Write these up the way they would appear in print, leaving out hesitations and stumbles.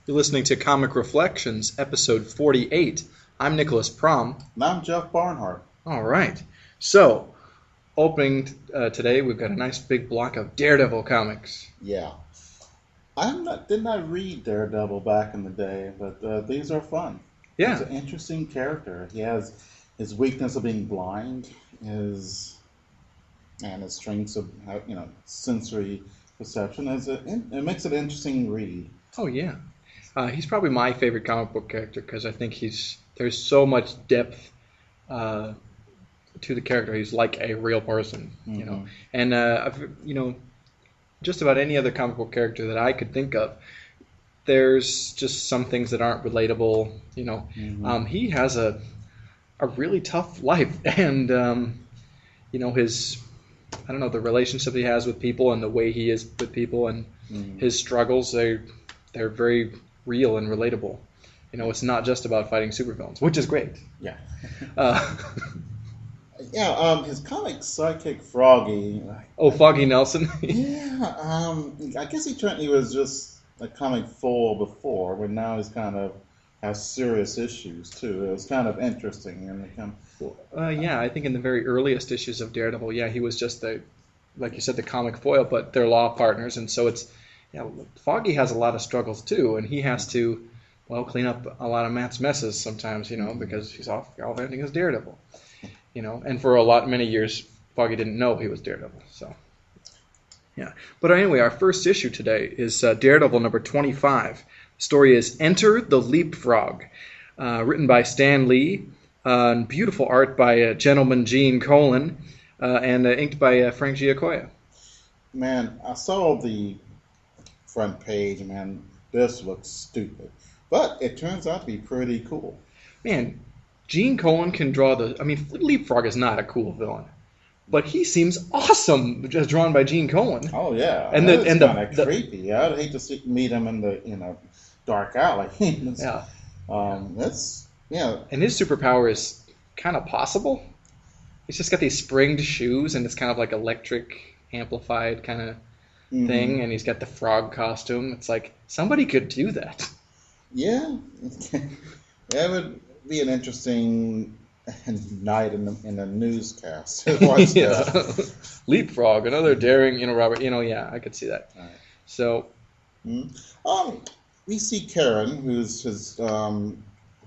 You're listening to Comic Reflections, episode 48. I'm Nicholas Prom. And I'm Jeff Barnhart. All right. So, opening today, we've got a nice big block of Daredevil comics. Yeah. Did not read Daredevil back in the day, but these are fun. Yeah. He's an interesting character. He has his weakness of being blind, his strengths of sensory perception. It makes it an interesting read. Oh, yeah. He's probably my favorite comic book character because I think there's so much depth to the character. He's like a real person, you know. And just about any other comic book character that I could think of, there's just some things that aren't relatable, you know. He has a really tough life, and the relationship he has with people and the way he is with people and his struggles, they're very real and relatable. You know, it's not just about fighting supervillains, which is great. Yeah. His comic sidekick Froggy. Foggy Nelson. I guess he was just a comic foil before, but now he's kind of has serious issues too. It was kind of interesting I think in the very earliest issues of Daredevil, he was just like you said, the comic foil, but they're law partners, and so Foggy has a lot of struggles too, and he has to, clean up a lot of Matt's messes sometimes, because he's off gallivanting as Daredevil, and for many years, Foggy didn't know he was Daredevil, so. Yeah, but anyway, our first issue today is Daredevil number 25. The story is Enter the Leapfrog, written by Stan Lee, beautiful art by Gentleman Gene Colan, and inked by Frank Giacoia. Man, I saw the front page, man, this looks stupid. But it turns out to be pretty cool. Man, Gene Colan can draw Leapfrog is not a cool villain. But he seems awesome, just drawn by Gene Colan. Oh yeah, and it's kind of creepy. I'd hate to meet him in the dark alley. And his superpower is kind of possible. He's just got these springed shoes, and it's kind of like electric amplified kind of thing. And he's got the frog costume. It's like somebody could do that. Yeah, it would be an interesting night in the newscast. Leapfrog, another daring, Robert. I could see that. Right. So, we see Karen, who's his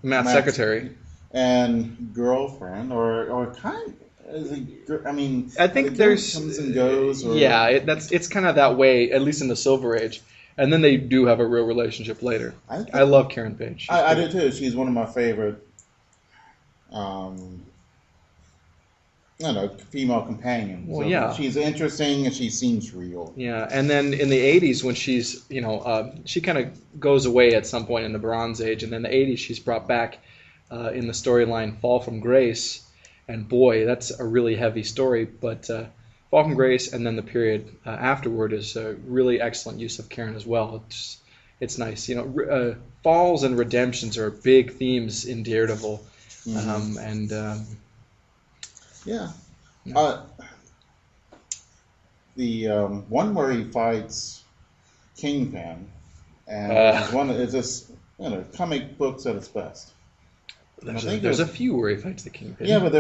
Matt's secretary and girlfriend, or kind. I think there's comes and goes. Or... it's kind of that way, at least in the Silver Age. And then they do have a real relationship later. I love Karen Page. I do too. She's one of my favorite. Female companions. Well, yeah. She's interesting and she seems real. Yeah, and then in the 80s when she's, she kind of goes away at some point in the Bronze Age, and then in the 80s she's brought back in the storyline Fall from Grace, and boy, that's a really heavy story, but Fall from Grace and then the period afterward is a really excellent use of Karen as well. It's nice. Falls and redemptions are big themes in Daredevil. The one where he fights Kingpin, and it's just comic books at its best. There's a few where he fights the Kingpin. Yeah, but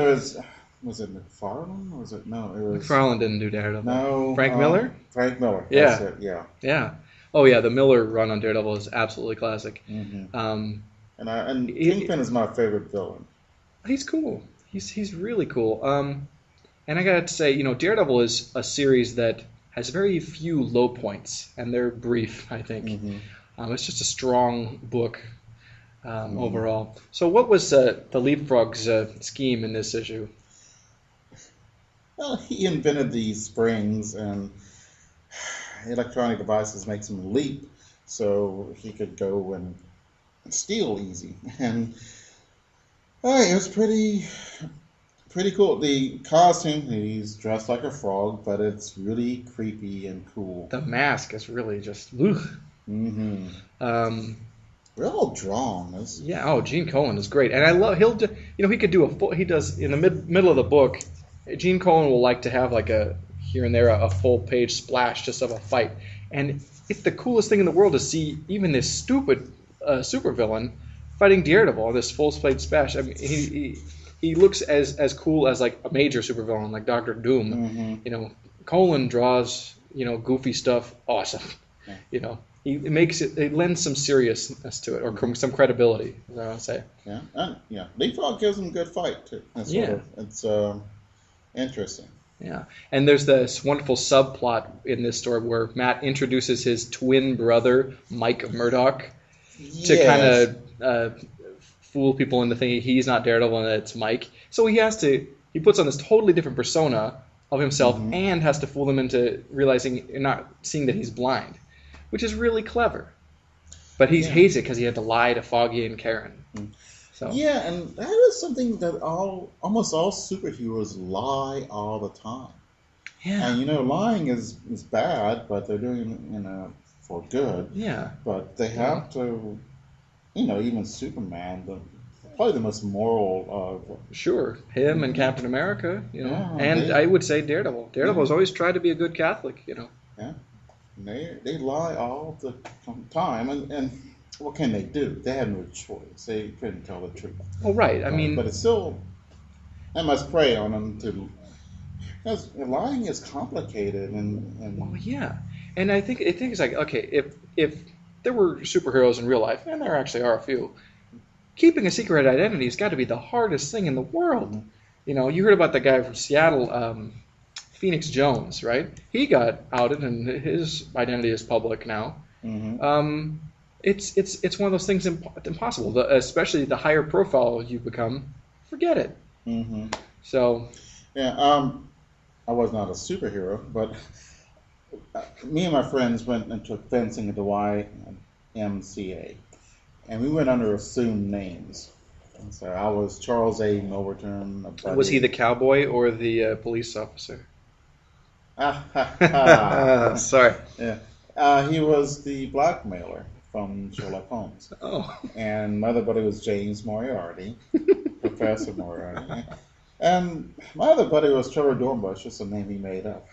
was it McFarlane or was it no? It was McFarlane didn't do Daredevil. No, Frank Miller. Frank Miller. Yeah, that's it, yeah. Yeah. Oh yeah, the Miller run on Daredevil is absolutely classic. And Kingpin is my favorite villain. He's cool. He's really cool. And I got to say, Daredevil is a series that has very few low points, and they're brief, I think. It's just a strong book overall. So what was the Leapfrog's scheme in this issue? Well, he invented these springs, and electronic devices makes him leap, so he could go and steal easy. And it was pretty cool. The costume, he's dressed like a frog, but it's really creepy and cool. The mask is really just... Real drawn. Gene Colan is great. And I love... he could do he does, in the middle of the book, Gene Colan will like to have like here and there a full page splash just of a fight. And it's the coolest thing in the world to see even this stupid supervillain fighting Daredevil on this full plate smash. I mean, he looks as cool as like a major supervillain like Doctor Doom. Mm-hmm. You know, Colin draws goofy stuff awesome. Yeah. You know, it lends some seriousness to it or some credibility. As I would say. Yeah, and Leapfrog gives him a good fight too. It's interesting. Yeah, and there's this wonderful subplot in this story where Matt introduces his twin brother, Mike Murdock, to kind of fool people into thinking he's not Daredevil and it's Mike. So he puts on this totally different persona of himself and has to fool them into realizing, not seeing that he's blind, which is really clever. But he hates it because he had to lie to Foggy and Karen. So. Yeah, and that is something that almost all superheroes lie all the time. Yeah. And lying is bad, but they're doing it for good. Yeah. But they have to, even Superman, probably the most moral of. Sure, him and Captain America, and I would say Daredevil. Daredevil's always tried to be a good Catholic, Yeah. They lie all the time, and what can they do? They have no choice. They couldn't tell the truth. Well, right. I mean, but it's still, I must prey on them because lying is complicated and. Well, yeah, and I think it's like, okay, if there were superheroes in real life, and there actually are a few, keeping a secret identity has got to be the hardest thing in the world. Mm-hmm. You heard about the guy from Seattle, Phoenix Jones, right? He got outed, and his identity is public now. Mm-hmm. It's one of those things impossible. Especially the higher profile you become, forget it. Mm-hmm. So. Yeah. I was not a superhero, but me and my friends went and took fencing at the YMCA, and we went under assumed names. And so I was Charles A. Milverton. Was he the cowboy or the police officer? Sorry. Yeah. He was the blackmailer from Sherlock Holmes. Oh. And my other buddy was James Moriarty, Professor Moriarty. And my other buddy was Trevor Dornbush, just a name he made up.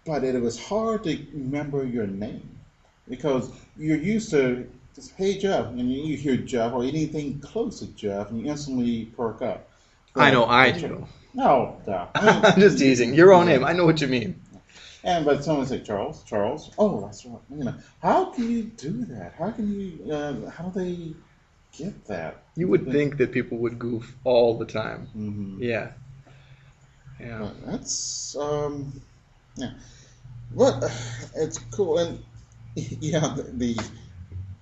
But it was hard to remember your name because you're used to just, hey, Jeff, and you hear Jeff or anything close to Jeff, and you instantly perk up. I know, I do. No. I'm just teasing. Your own name. I know what you mean. But someone say Charles. Oh, that's right. How can you do that? How can you? How do they get that? You would think that people would goof all the time. Mm-hmm. Yeah. But that's yeah. But it's cool, and the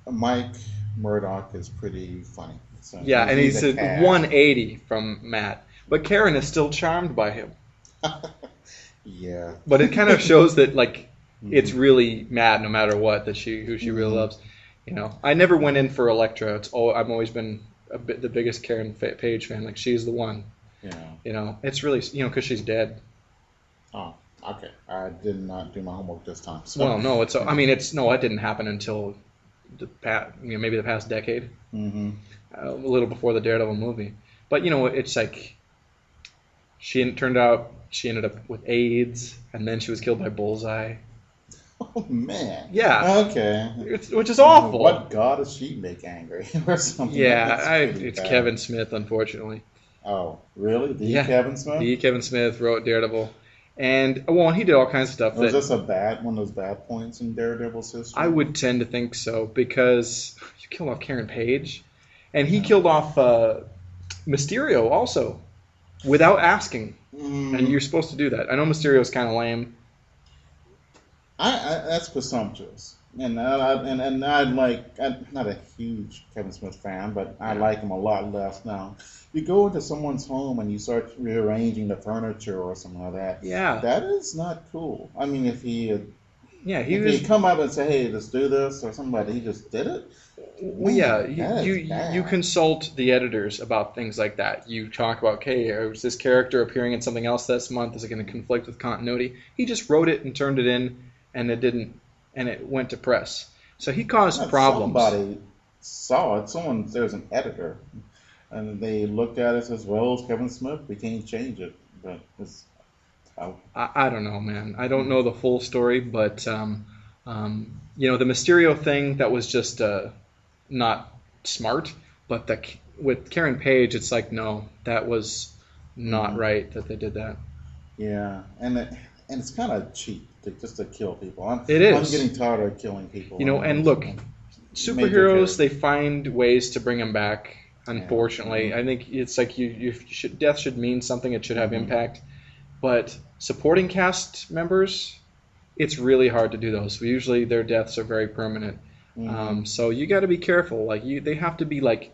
Mike Murdock is pretty funny. So yeah, and he's a 180 from Matt, but Karen is still charmed by him. Yeah. But it kind of shows that it's really Matt, no matter what, who she really loves. I never went in for Elektra. I've always been the biggest Karen Page fan. Like, she's the one. Yeah. It's really because she's dead. Oh, okay. I did not do my homework this time. So. Well, no, it didn't happen until maybe the past decade. Mm-hmm. A little before the Daredevil movie. But it's like she ended up with AIDS, and then she was killed by Bullseye. Oh, man. Yeah. Okay. Which is awful. What god does she make angry or something? Yeah, it's bad. Kevin Smith, unfortunately. Oh, really? Kevin Smith? The Kevin Smith wrote Daredevil. And he did all kinds of stuff. Was this one of those bad points in Daredevil's history? I would tend to think so, because you killed off Karen Page, and he killed off Mysterio also, without asking. And you're supposed to do that. I know Mysterio's kind of lame. That's presumptuous. And I'm not a huge Kevin Smith fan, but I like him a lot less now. You go into someone's home and you start rearranging the furniture or something like that. Yeah. That is not cool. I mean, if he come up and say, hey, let's do this or something, but he just did it. Well, yeah, you consult the editors about things like that. You talk about, okay, is this character appearing in something else this month? Is it going to conflict with continuity? He just wrote it and turned it in, and it didn't, and it went to press. So he caused problems. Somebody saw it. There's an editor, and they looked at it as well as Kevin Smith. We can't change it, but it's. I don't know, man. I don't know the full story, but The Mysterio thing, that was just not smart. But with Karen Page, it's like, no, that was not right that they did that. Yeah, and it's kind of cheap just to kill people. It is. I'm getting tired of killing people. And look, superheroes, they find ways to bring them back. Unfortunately, I think it's like death should mean something. It should have impact. But supporting cast members, it's really hard to do those. Usually their deaths are very permanent. So you got to be careful. Like they have to be like,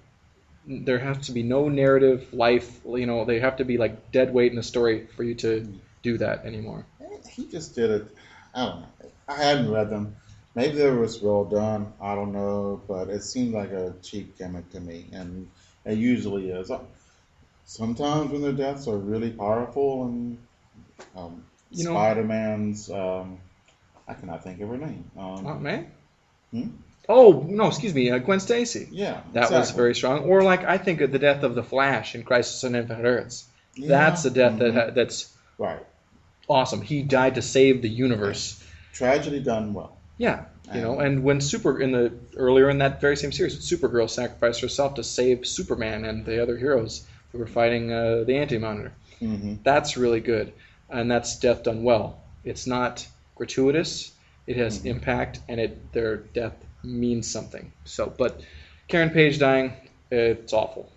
there has to be no narrative life. They have to be like dead weight in the story for you to do that anymore. He just did it. I don't know. I hadn't read them. Maybe they was well done. I don't know, but it seemed like a cheap gimmick to me, and it usually is. Sometimes when their deaths are really powerful, and Spider-Man's, I cannot think of her name. Man? Oh, no, excuse me, Gwen Stacy. Yeah, that was very strong. Or like I think of the death of the Flash in Crisis on Infinite Earths. Yeah. That's a death that's right. Awesome. He died to save the universe. Tragedy done well. Yeah, and when earlier in that very same series, Supergirl sacrificed herself to save Superman and the other heroes who were fighting the Anti-Monitor. That's really good, and that's death done well. It's not gratuitous. It has impact, and their death means something. So, but Karen Page dying, it's awful,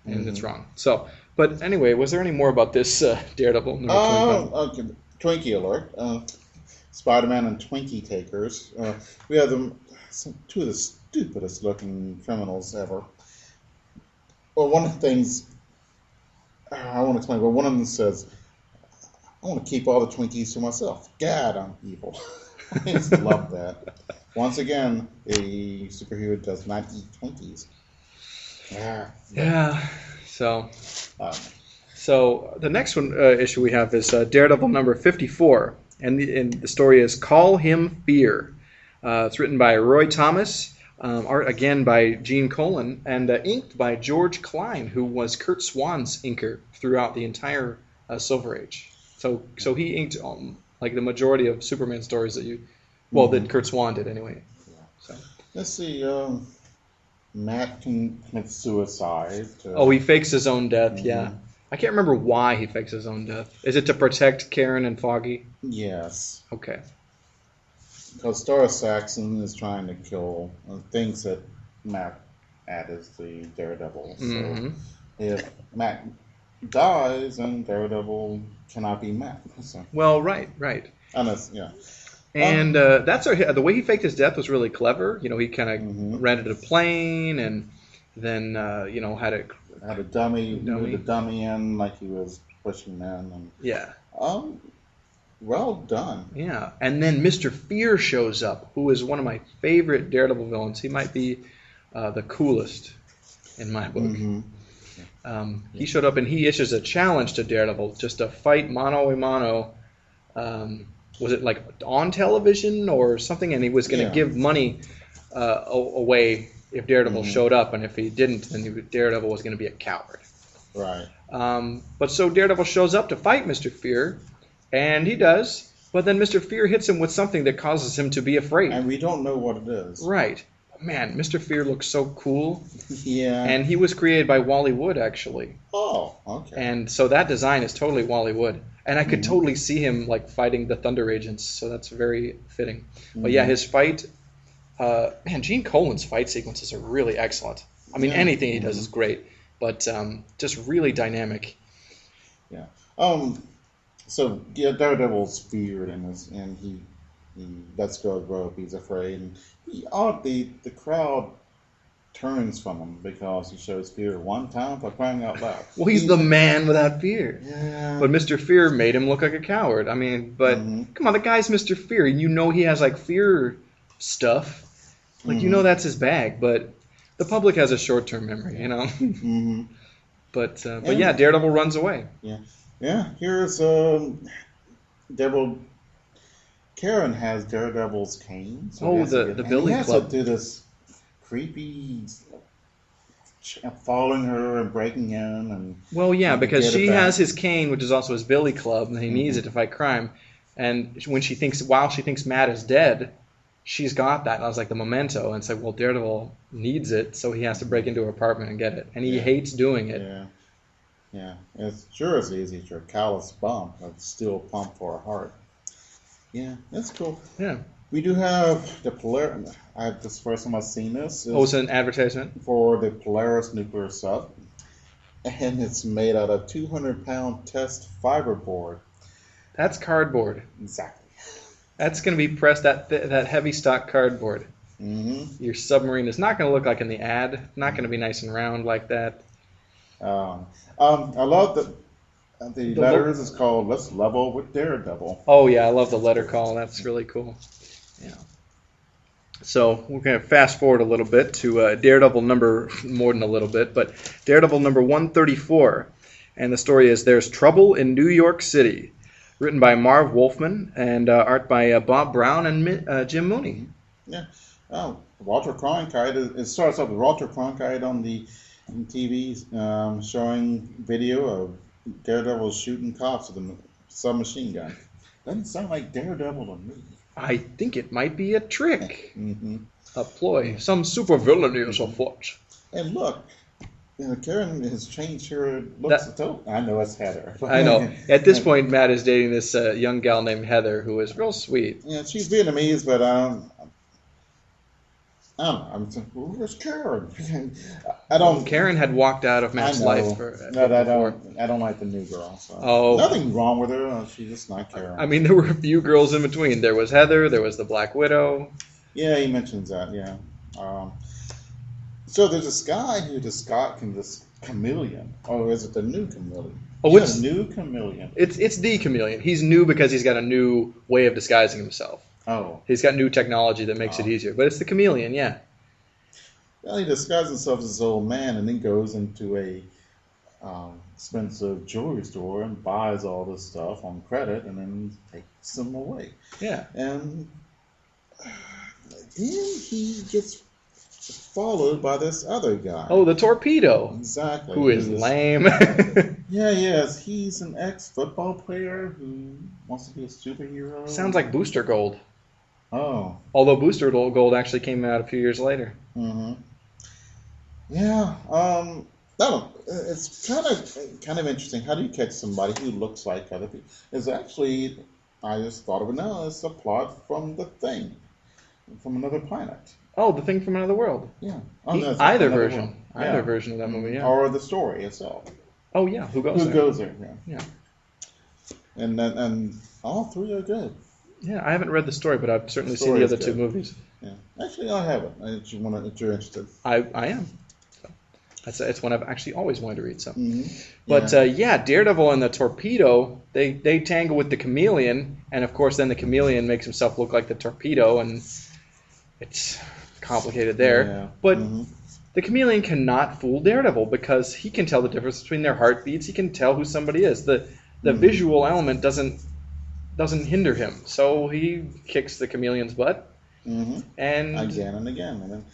and it's wrong. So, but anyway, was there any more about this Daredevil? Okay. Twinkie alert. Spider-Man and Twinkie takers. We have two of the stupidest looking criminals ever. Well, one of the things I want to explain, but one of them says, I want to keep all the Twinkies to myself. God, I'm evil. I just love that. Once again, a superhero does not eat Twinkies. Yeah. So the next one issue we have is Daredevil number 54, and the story is Call Him Fear. It's written by Roy Thomas, art again by Gene Colan, and inked by George Klein, who was Kurt Swan's inker throughout the entire Silver Age. So he inked like the majority of Superman stories that Kurt Swan did anyway. So let's see. Matt commits suicide. He fakes his own death. Yeah. I can't remember why he fakes his own death. Is it to protect Karen and Foggy? Yes. Okay. Because Star Saxon is trying to kill, thinks that Matt is the Daredevil. So if Matt dies, then Daredevil cannot be Matt. So. Well, right. Unless, yeah. And the way he faked his death was really clever. He kind of rented a plane and then had a dummy in like he was pushing men. And, yeah. Well done. Yeah. And then Mr. Fear shows up, who is one of my favorite Daredevil villains. He might be the coolest in my book. He showed up and he issues a challenge to Daredevil just to fight mano a mano. Was it like on television or something? And he was going to give money away if Daredevil showed up, and if he didn't, then Daredevil was going to be a coward. Right. But so Daredevil shows up to fight Mr. Fear, and he does, but then Mr. Fear hits him with something that causes him to be afraid. And we don't know what it is. Right. Man, Mr. Fear looks so cool. Yeah. And he was created by Wally Wood, actually. Oh, okay. And so that design is totally Wally Wood. And I could totally see him like fighting the Thunder Agents, so that's very fitting. But yeah, his fight... Gene Colan's fight sequences are really excellent. I mean, anything he does is great, but just really dynamic. Yeah. So Daredevil's feared and he lets go of the rope. He's afraid, and the crowd turns from him because he shows fear one time for crying out loud. Well, he's the man without fear. Yeah. But Mr. Fear made him look like a coward. I mean, but come on, the guy's Mr. Fear, and he has like fear stuff. Like, that's his bag, but the public has a short-term memory, But yeah, Daredevil runs away. Yeah. Yeah, here's Daredevil. Karen has Daredevil's cane. So the Billy Club. He has to do this creepy following her and breaking in. And well, yeah, because she has his cane, which is also his Billy Club, and he needs it to fight crime. And while she thinks Matt is dead, she's got that. And I was like, the memento. And it's like, well, Daredevil needs it, so he has to break into her apartment and get it. And he hates doing it. Yeah. Yeah. It's sure it's easy to a callous bump, a steel pump for a heart. Yeah, that's cool. Yeah. We do have the Polaris. This is the first time I've seen this. It's an advertisement? For the Polaris nuclear sub. And it's made out of 200-pound test fiberboard. That's cardboard. Exactly. That's going to be pressed, that heavy stock cardboard. Mm-hmm. Your submarine is not going to look like in the ad. Not going to be nice and round like that. I love the letters. It's called "Let's Level with Daredevil." Oh yeah, I love the letter call. That's really cool. Yeah. So we're going to fast forward a little bit to Daredevil number, more than a little bit, but Daredevil number 134. And the story is There's Trouble in New York City. Written by Marv Wolfman and art by Bob Brown and Jim Mooney. Yeah. Oh, Walter Cronkite. It starts off with Walter Cronkite on TV showing video of Daredevil shooting cops with a submachine gun. Doesn't sound like Daredevil to me. I think it might be a trick. Mm-hmm. A ploy. Some supervillainy is afoot. And look, Karen has changed her looks. I know it's Heather. I know. At this point, Matt is dating this young gal named Heather, who is real sweet. Yeah, she's Vietnamese, but I don't know. I'm saying, where's Karen? I don't. Karen had walked out of Matt's life. I don't like the new girl. So. Nothing wrong with her. She's just not Karen. I mean, there were a few girls in between. There was Heather. There was the Black Widow. Yeah, he mentions that. Yeah. So there's this guy who this chameleon. Or is it the new chameleon? Oh, it's the new chameleon. It's the chameleon. He's new because he's got a new way of disguising himself. Oh. He's got new technology that makes it easier. But it's the chameleon, yeah. Well, he disguises himself as this old man and then goes into a expensive jewelry store and buys all this stuff on credit and then takes them away. Yeah. And then he gets followed by this other guy. Oh, the torpedo. Exactly. Who is lame. Yes. He's an ex-football player who wants to be a superhero. Sounds like Booster Gold. Oh. Although Booster Gold actually came out a few years later. Mm-hmm. Yeah. I don't. It's kind of interesting. How do you catch somebody who looks like other people? It's actually, I just thought of it now. It's a plot from The Thing, from another planet. Oh, The Thing from Another World. Yeah. Either version of that movie. Yeah. Or the story itself. Oh yeah. Who goes there? Yeah. And all three are good. Yeah, I haven't read the story, but I've certainly seen the other two movies. Yeah, actually, I haven't. If you're interested, I am. So it's one I've actually always wanted to read. So, but Daredevil and the torpedo, they tangle with the chameleon, and of course, then the chameleon makes himself look like the torpedo, and it's complicated there. Yeah. But the chameleon cannot fool Daredevil because he can tell the difference between their heartbeats. He can tell who somebody is. The visual element doesn't hinder him, so he kicks the chameleon's butt. And again and again. And then,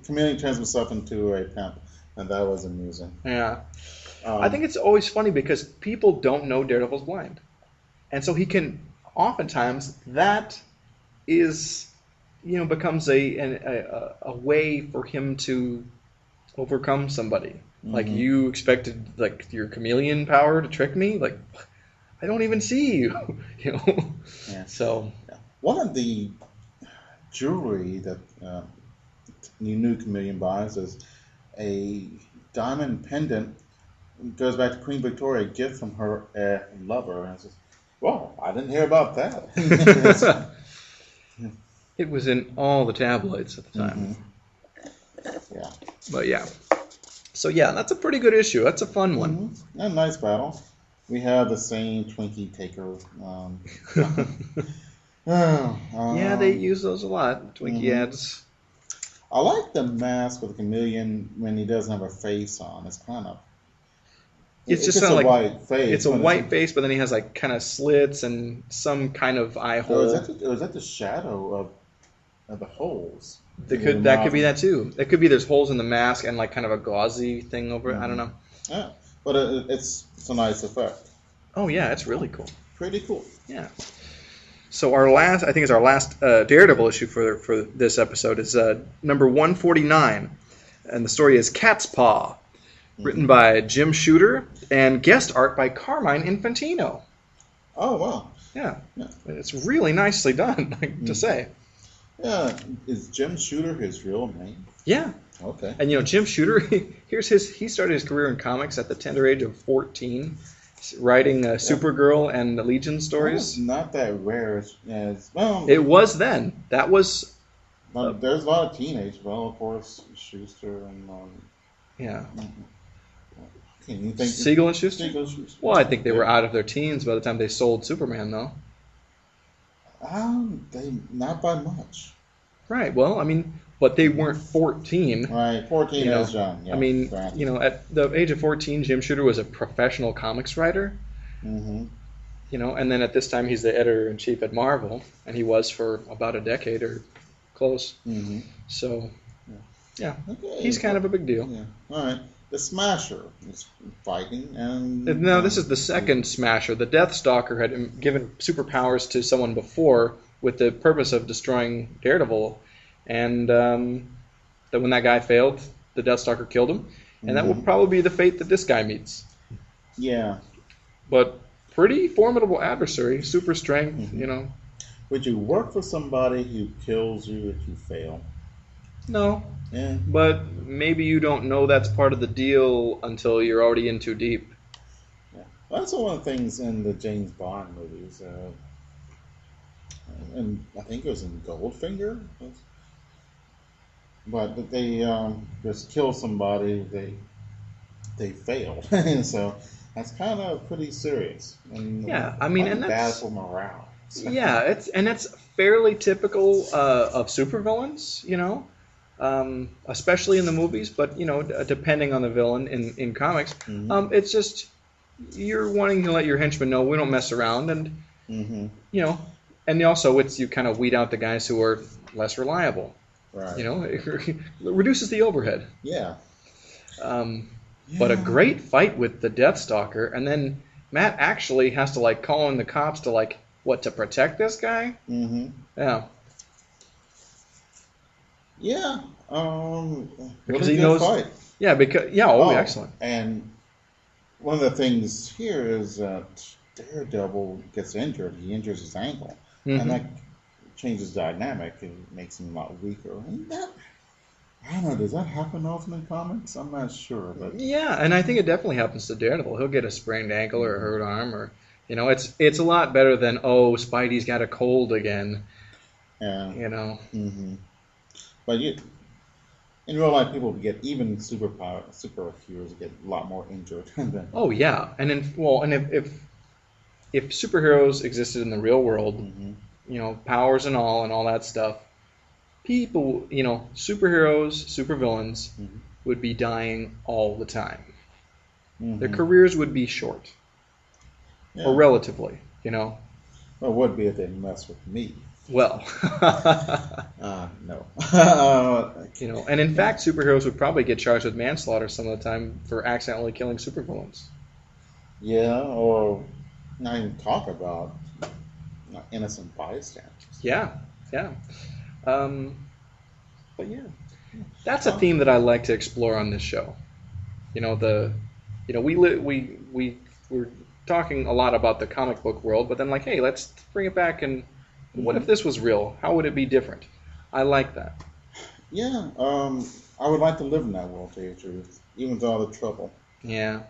chameleon turns himself into a pimp, and that was amusing. Yeah. I think it's always funny because people don't know Daredevil's blind. And so he can, oftentimes, that is, becomes a way for him to overcome somebody. Like, you expected, like, your chameleon power to trick me? Like, I don't even see you, Yeah. So one of the jewelry that the new chameleon buys is a diamond pendant. It goes back to Queen Victoria, a gift from her lover. And I says, "Well, I didn't hear about that." It was in all the tabloids at the time. Yeah. But yeah. So yeah, that's a pretty good issue. That's a fun one. A nice battle. We have the same Twinkie taker. Yeah, they use those a lot. Twinkie ads. I like the mask with the chameleon when he doesn't have a face on. It's kind of. It's just a like white face. It's a white face, but then he has like kind of slits and some kind of eye hole. Or is that the shadow of the holes? That could be that too. It could be there's holes in the mask and like kind of a gauzy thing over it. I don't know. Yeah, but it's a nice effect. Oh yeah, it's really cool. Pretty cool. Yeah. So I think it's our last Daredevil issue for this episode is number 149, and the story is Cat's Paw, written by Jim Shooter and guest art by Carmine Infantino. Oh, wow. Yeah. It's really nicely done, to say. Yeah, is Jim Shooter his real name? Yeah. Okay. And Jim Shooter, he started his career in comics at the tender age of 14, writing Supergirl and the Legion stories. Well, not that rare as well. It was then. That was. There's a lot of teenage. Well, of course, Schuster and. Yeah. Can you think Siegel and Schuster? Siegel and Schuster. Well, I think they were out of their teens by the time they sold Superman, though. They not by much. Right. Well, I mean, but they weren't 14. Right, 14 is young. Yeah, I mean, granted. at the age of 14, Jim Shooter was a professional comics writer. Mm-hmm. And then at this time he's the editor-in-chief at Marvel, and he was for about a decade or close. Mm-hmm. So, yeah, Okay, he's kind of a big deal. Yeah. All right. The Smasher is fighting, and No, this is the second Smasher. The Deathstalker had given superpowers to someone before with the purpose of destroying Daredevil, and then when that guy failed, the Deathstalker killed him, and that will probably be the fate that this guy meets. Yeah. But pretty formidable adversary, super strength, Would you work for somebody who kills you if you fail? No. Yeah. But maybe you don't know that's part of the deal until you're already in too deep. Yeah. Well, that's one of the things in the James Bond movies. And I think it was in Goldfinger. But they just kill somebody, they fail. So that's kind of pretty serious. And Yeah, I mean, and bad that's for morale. yeah, it's fairly typical of supervillains, especially in the movies. But depending on the villain in comics, it's just you're wanting to let your henchmen know we don't mess around, and and also you kind of weed out the guys who are less reliable. Right. It reduces the overhead. Yeah. But a great fight with the Deathstalker, and then Matt actually has to call in the cops to to protect this guy. Mm-hmm. Yeah. Yeah. Because really he good knows. fight. Yeah. Excellent. And one of the things here is that Daredevil gets injured. He injures his ankle, and that changes dynamic and makes him a lot weaker. And I don't know, does that happen often in comics? I'm not sure, but Yeah, and I think it definitely happens to Daredevil. He'll get a sprained ankle or a hurt arm, or it's a lot better than Spidey's got a cold again. yeah, Mm-hmm. But in real life, people get even superheroes get a lot more injured than. Oh yeah, and if superheroes existed in the real world, powers and all that stuff, people, superheroes, supervillains would be dying all the time. Their careers would be short, or relatively, Well, it would be if they mess with me. Well, no. And in fact, superheroes would probably get charged with manslaughter some of the time for accidentally killing supervillains. Yeah, or not even talk about innocent bystanders. Yeah. But yeah, that's a theme that I like to explore on this show. We're talking a lot about the comic book world, but then hey, let's bring it back and what if this was real? How would it be different? I like that. Yeah, I would like to live in that world, to tell you the truth, even with all the trouble. Yeah.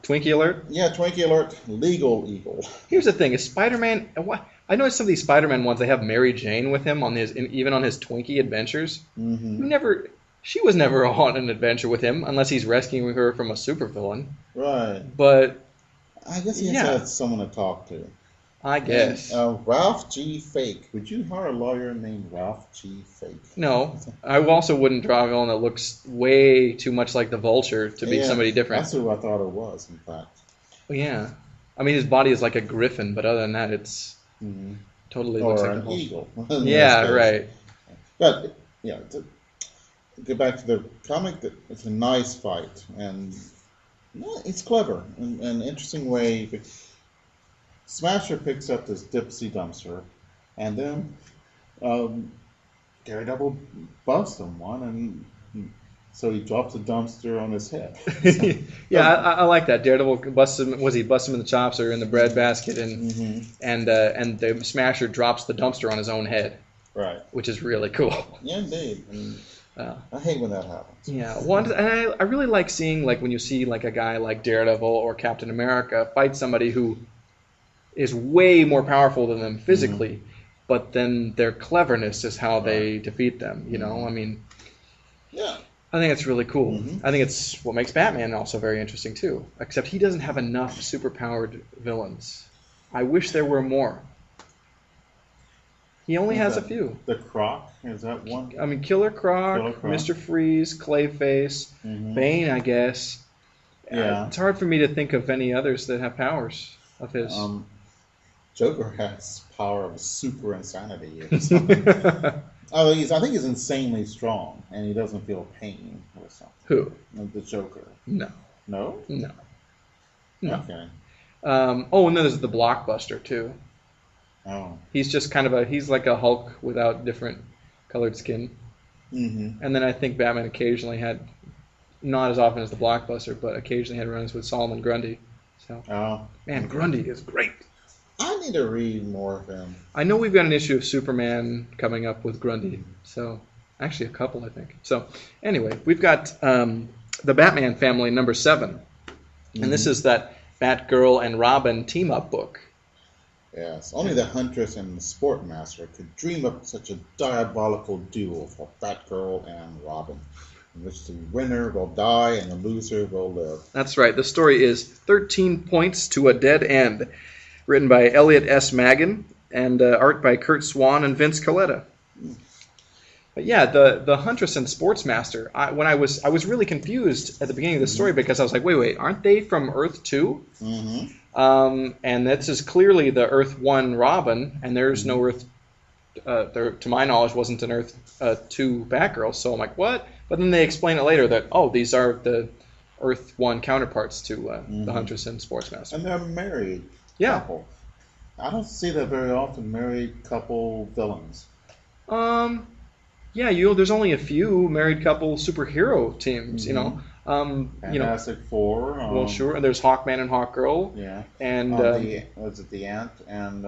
Twinkie alert? Yeah, Twinkie alert, legal eagle. Here's the thing: is Spider-Man? I noticed some of these Spider-Man ones. They have Mary Jane with him even on his Twinkie adventures. She was never on an adventure with him unless he's rescuing her from a supervillain. Right. But I guess he has someone to talk to. I guess. And, Ralph G. Fake. Would you hire a lawyer named Ralph G. Fake? No. I also wouldn't draw a villain that looks way too much like the Vulture to be somebody different. That's who I thought it was, in fact. Well, yeah. I mean, his body is like a griffin, but other than that, it's totally looks like an eagle. Yeah, right. But, to get back to the comic, it's a nice fight. And it's clever. In an interesting way. Smasher picks up this Dipsy dumpster, and then um, Daredevil busts him one, and so he drops a dumpster on his head. So, Yeah, I like that. Daredevil busts him. Was he busts him in the chops or in the bread basket, and and the Smasher drops the dumpster on his own head, right. which is really cool. Yeah, indeed. And I hate when that happens. Yeah, one, and I really like seeing like when you see like a guy like Daredevil or Captain America fight somebody who is way more powerful than them physically, but then their cleverness is how they defeat them. You know, I mean, Yeah. I think it's really cool. Mhm. I think it's what makes Batman also very interesting too. Except he doesn't have enough superpowered villains. I wish there were more. He only has a few. The Croc, is that one? I mean, Killer Croc, Mr. Freeze, Clayface, Bane, I guess. Yeah. It's hard for me to think of any others that have powers of his. Joker has power of super insanity or something. I think he's insanely strong, and he doesn't feel pain or something. Who? The Joker. No. No? No. Okay. And then there's the Blockbuster, too. Oh. He's just he's like a Hulk without different colored skin. Mm-hmm. And then I think Batman occasionally had, not as often as the Blockbuster, but occasionally had runs with Solomon Grundy. So, man, Grundy is great. I need to read more of him. I know we've got an issue of Superman coming up with Grundy. So, actually a couple, I think. So, anyway, we've got the Batman family number 7. And this is that Batgirl and Robin team-up book. Yes, only the Huntress and the Sportmaster could dream up such a diabolical duel for Batgirl and Robin, in which the winner will die and the loser will live. That's right. The story is 13 Points to a Dead End, written by Elliot S. Maggin and art by Kurt Swan and Vince Colletta. But yeah, the Huntress and Sportsmaster. I was really confused at the beginning of the story because I was like, wait, aren't they from Earth 2? Mm-hmm. And this is clearly the Earth 1 Robin, and there's no Earth. There, to my knowledge, wasn't an Earth 2 Batgirl. So I'm like, what? But then they explain it later that these are the Earth 1 counterparts to the Huntress and Sportsmaster. And they're married. Yeah. Couple. I don't see that very often. Married couple villains. Yeah, there's only a few married couple superhero teams, you know. Fantastic Four. Well, sure. And there's Hawkman and Hawkgirl. Yeah. And was it the Ant and?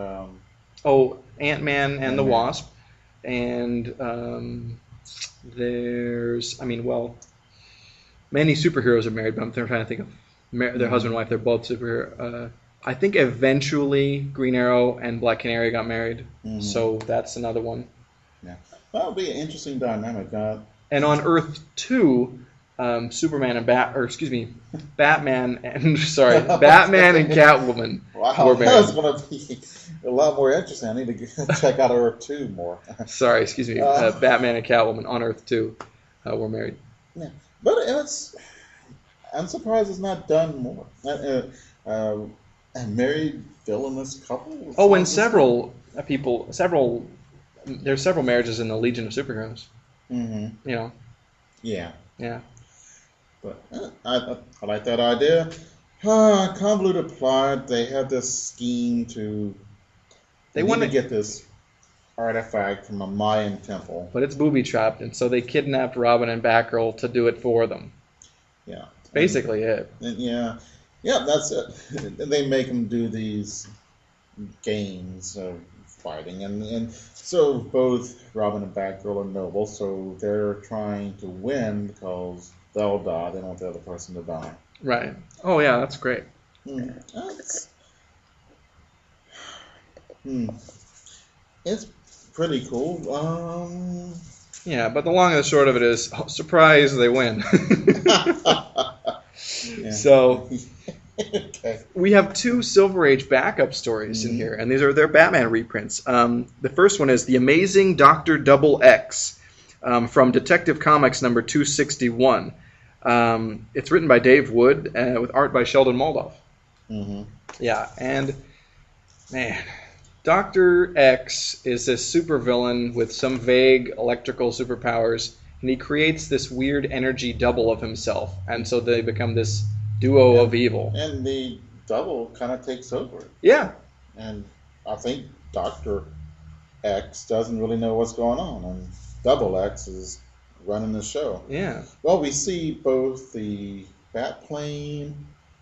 Ant-Man and the Wasp. And there's, many superheroes are married, but I'm trying to think of their husband and wife. They're both superhero. I think eventually Green Arrow and Black Canary got married, so that's another one. Yeah, that would be an interesting dynamic. And on Earth 2, Batman and Batman and Catwoman were married. That's going to be a lot more interesting. I need to check out Earth 2 more. Batman and Catwoman on Earth 2 were married. Yeah, but I'm surprised it's not done more. A married villainous couple? And there's several marriages in the Legion of Superheroes. Mm-hmm. You know? Yeah. Yeah. But I like that idea. Convoluted plot. They have this scheme to... They want to get this artifact from a Mayan temple. But it's booby-trapped, and so they kidnapped Robin and Batgirl to do it for them. Yeah. That's basically it. Yeah, that's it. They make them do these games of fighting, and so both Robin and Batgirl are noble, so they're trying to win because they'll die. They don't want the other person to die. Right. Oh yeah, that's great. It's pretty cool. Yeah, but the long and the short of it is, surprise, they win. So. Okay. We have 2 Silver Age backup stories in here, and they're Batman reprints. The first one is The Amazing Dr. Double X from Detective Comics number 261. It's written by Dave Wood with art by Sheldon Moldoff. Mm-hmm. Yeah, and man, Dr. X is this supervillain with some vague electrical superpowers, and he creates this weird energy double of himself, and so they become this duo of evil. And the double kind of takes over. Yeah. And I think Doctor X doesn't really know what's going on, and Double X is running the show. Yeah. Well, we see both the Batplane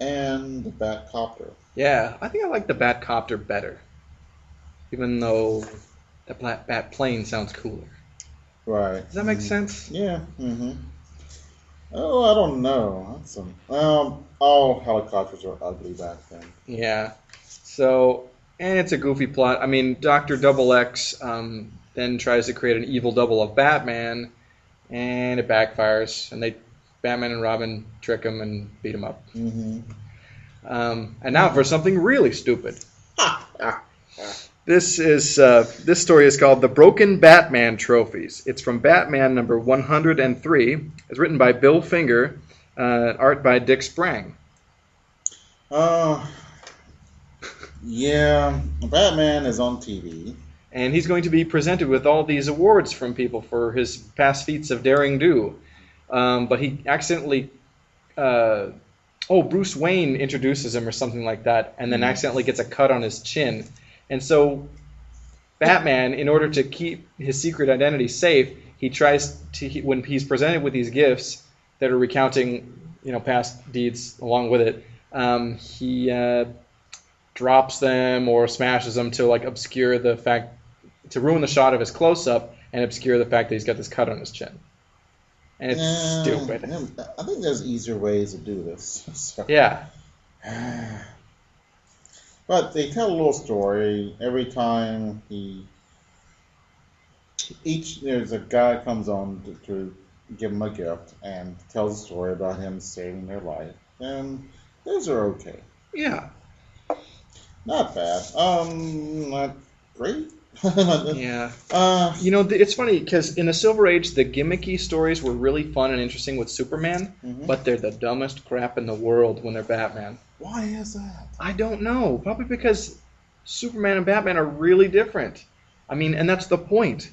and the Batcopter. Yeah, I think I like the Batcopter better, even though the Bat plane sounds cooler. Right. Does that make sense? Yeah. Oh, I don't know. All helicopters were ugly back then. Yeah. So, and it's a goofy plot. I mean, Doctor Double X then tries to create an evil double of Batman, and it backfires, and Batman and Robin trick him and beat him up. And now for something really stupid. This story is called The Broken Batman Trophies. It's from Batman number 103. It's written by Bill Finger, art by Dick Sprang. Yeah, Batman is on TV. And he's going to be presented with all these awards from people for his past feats of daring do. But he accidentally... Bruce Wayne introduces him or something like that, and then accidentally gets a cut on his chin. And so Batman, in order to keep his secret identity safe, he tries to, when he's presented with these gifts that are recounting, past deeds along with it, he drops them or smashes them to obscure the fact, to ruin the shot of his close-up and obscure the fact that he's got this cut on his chin. And it's stupid. I think there's easier ways to do this. So. Yeah. But they tell a little story every time there's a guy comes on to give him a gift and tells a story about him saving their life. And those are okay. Yeah. Not bad. Not great. Yeah. It's funny because in the Silver Age, the gimmicky stories were really fun and interesting with Superman, but they're the dumbest crap in the world when they're Batman. Why is that? I don't know. Probably because Superman and Batman are really different. I mean, and that's the point.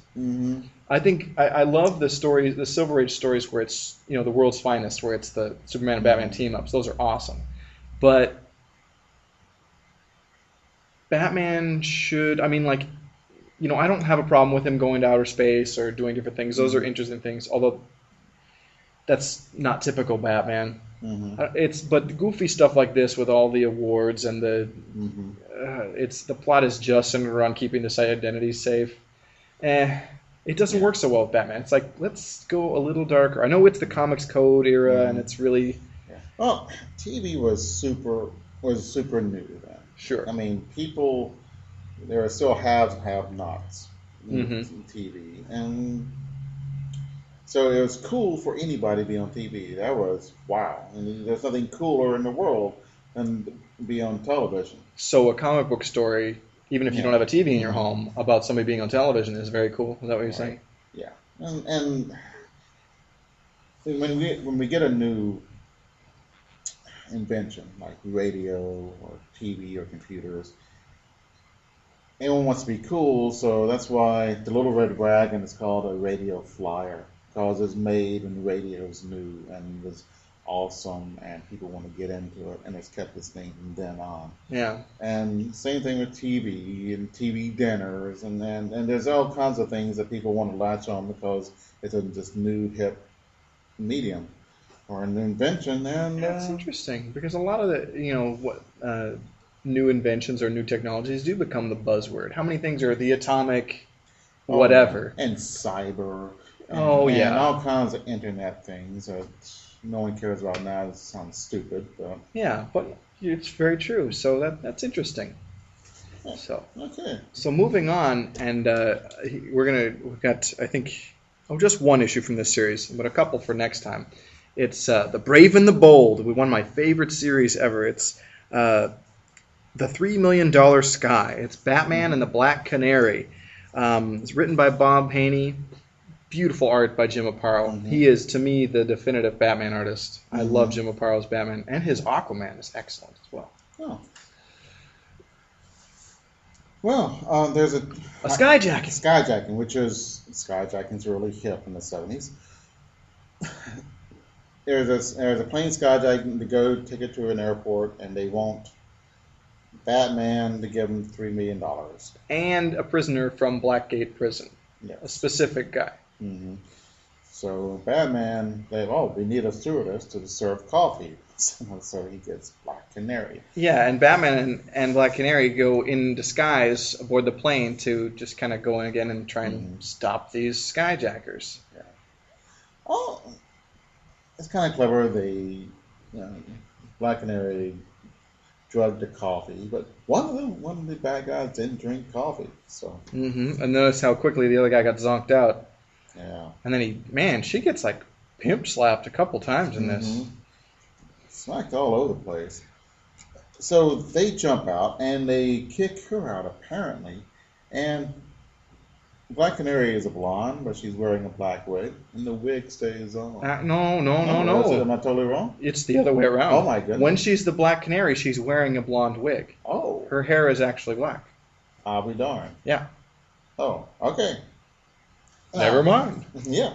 I think I love the stories, the Silver Age stories where it's the world's finest, where it's the Superman and Batman team ups. Those are awesome, but Batman should. I mean, I don't have a problem with him going to outer space or doing different things. Those are interesting things, although that's not typical Batman. But the goofy stuff like this with all the awards and the plot is just centered around keeping this identity safe. It doesn't work so well with Batman. It's like, let's go a little darker. I know it's the Comics Code era and it's really... Yeah. Well, TV was super new then. Sure. I mean, there are still haves and have-nots in TV. And so it was cool for anybody to be on TV. That was wow. And there's nothing cooler in the world than to be on television. So a comic book story, even if you don't have a TV in your home, about somebody being on television is very cool. Is that what you're saying? Yeah. And when we get a new invention like radio or TV or computers, everyone wants to be cool, so that's why the Little Red Wagon is called a radio flyer, because it's made and the radio is new and was awesome and people want to get into it, and it's kept its name from then on. Yeah. And same thing with TV and TV dinners, and there's all kinds of things that people want to latch on because it's a just new hip medium or an invention. And that's interesting because a lot of the new inventions or new technologies do become the buzzword. How many things are the atomic whatever? And cyber. And all kinds of internet things that no one cares about now. It sounds stupid, but... Yeah, but it's very true. So that's interesting. Yeah. So okay. So moving on, and we've got, I think, just one issue from this series, but a couple for next time. It's The Brave and the Bold. One of my favorite series ever. It's The $3 Million Sky. It's Batman and the Black Canary. It's written by Bob Haney. Beautiful art by Jim Aparo. He is, to me, the definitive Batman artist. I love Jim Aparo's Batman, and his Aquaman is excellent as well. Oh. Well, there's a skyjacking. Skyjacking, skyjacking's really hip in the 70s. There's a plane skyjacking to go take it to an airport, and they won't Batman to give him $3 million. And a prisoner from Blackgate Prison. Yes. A specific guy. Mm-hmm. So Batman, we need a stewardess to serve coffee. So he gets Black Canary. Yeah, and Batman and Black Canary go in disguise aboard the plane to just kind of go in again and try and stop these skyjackers. Yeah. Oh, it's kind of clever. Black Canary drugged the coffee, but one of the bad guys didn't drink coffee. So. Mm-hmm. And notice how quickly the other guy got zonked out. Yeah. And then she gets like pimp slapped a couple times in this. Smacked all over the place. So they jump out and they kick her out apparently, and Black Canary is a blonde, but she's wearing a black wig, and the wig stays on. No. Am I totally wrong? It's the other way around. Oh my goodness. When she's the Black Canary, she's wearing a blonde wig. Oh. Her hair is actually black. I'll be darned. Yeah. Oh, okay. Never mind. Yeah.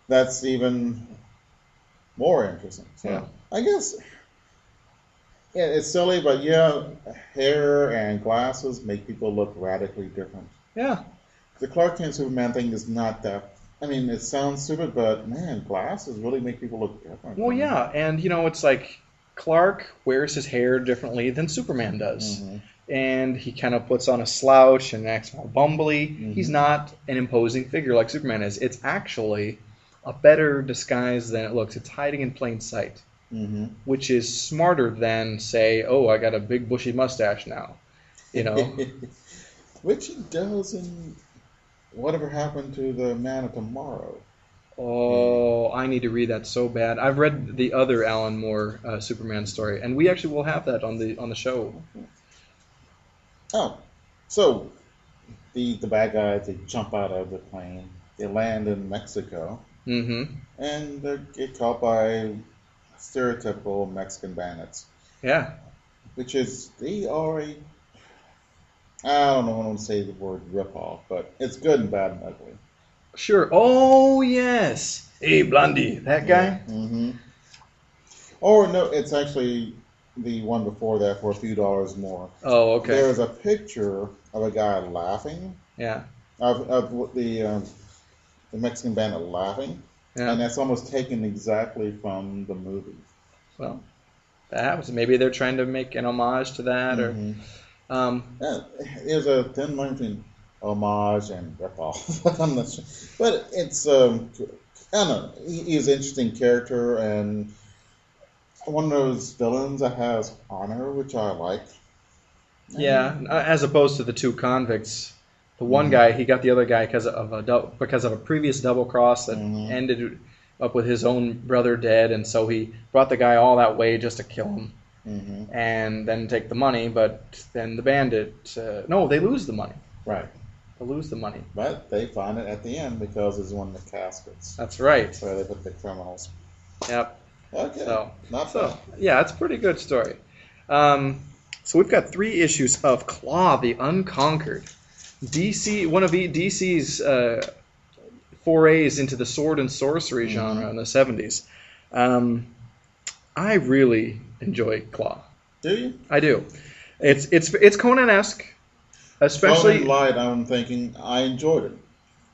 That's even more interesting. So, yeah. I guess, yeah, it's silly, but yeah, hair and glasses make people look radically different. Yeah. The Clark Kent Superman thing is not that. I mean, it sounds stupid, but man, glasses really make people look different. Well, yeah, and it's like Clark wears his hair differently than Superman does. Mm-hmm. And he kind of puts on a slouch and acts more bumbly. Mm-hmm. He's not an imposing figure like Superman is. It's actually a better disguise than it looks. It's hiding in plain sight, which is smarter than, say, oh, I got a big bushy mustache now. Which he does in Whatever Happened to the Man of Tomorrow. Oh, I need to read that so bad. I've read the other Alan Moore Superman story, and we actually will have that on the show. Oh, so the bad guys, they jump out of the plane, they land in Mexico, and they get caught by stereotypical Mexican bandits. Yeah. Which is, they are I don't know how to say the word ripoff, but it's good and bad and ugly. Sure. Oh, yes. Hey, Blondie, that guy? Yeah. Or no, it's actually the one before that for a few dollars more. Oh, okay. There is a picture of a guy laughing. Yeah. Of the Mexican bandit laughing. Yeah. And that's almost taken exactly from the movie. Well, that happens. Maybe they're trying to make an homage to that, or. Yeah, there's a thin line between homage and ripoff. I'm not sure, but it's I don't know. He's an interesting character and one of those villains that has honor, which I like. Yeah, as opposed to the two convicts. The one guy, he got the other guy because of a previous double cross that ended up with his own brother dead, and so he brought the guy all that way just to kill him. And then take the money, but then the bandit... no, they lose the money. Right. They lose the money. But they find it at the end because it's one of the caskets. That's right. Where they put the criminals. Yep. Okay. So, not bad. Yeah, it's a pretty good story. So we've got 3 issues of Claw, the Unconquered. One of DC's forays into the sword and sorcery genre in the 70s. I really enjoy Claw. Do you? I do. It's Conan-esque, especially. Conan light. I'm thinking I enjoyed it,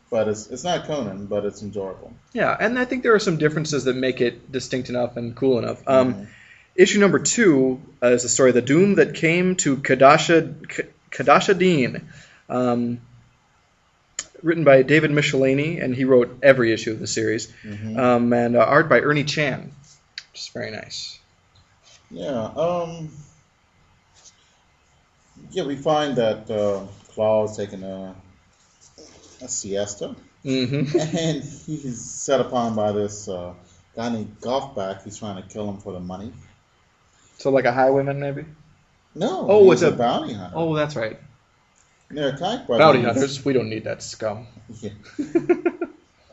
but it's not Conan, but it's enjoyable. Yeah, and I think there are some differences that make it distinct enough and cool enough. Issue number 2 is the story "The Doom That Came to Kadasha Dean," written by David Michelini, and he wrote every issue of the series, and art by Ernie Chan. It's very nice. Yeah. Yeah, we find that Claw is taking a siesta, and he's set upon by this guy named Golfback. He's trying to kill him for the money. So, like a highwayman, maybe? No. Oh, it's a bounty hunter. Oh, that's right. And they're attacked by bounty hunters. We don't need that scum. Yeah.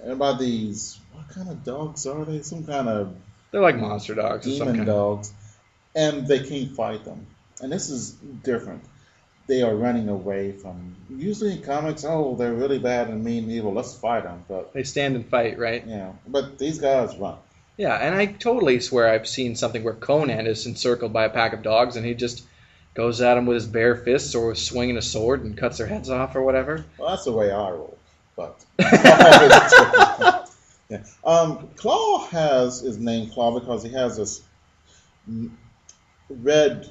And by these, what kind of dogs are they? Some kind of. They're like monster dogs. Demon dogs. And they can't fight them. And this is different. They are running away from... Usually in comics, they're really bad and mean and evil. Let's fight them. But they stand and fight, right? Yeah. But these guys run. Yeah, and I totally swear I've seen something where Conan is encircled by a pack of dogs and he just goes at them with his bare fists or swinging a sword and cuts their heads off or whatever. Well, that's the way I roll. But yeah. Claw is named Claw because he has this red.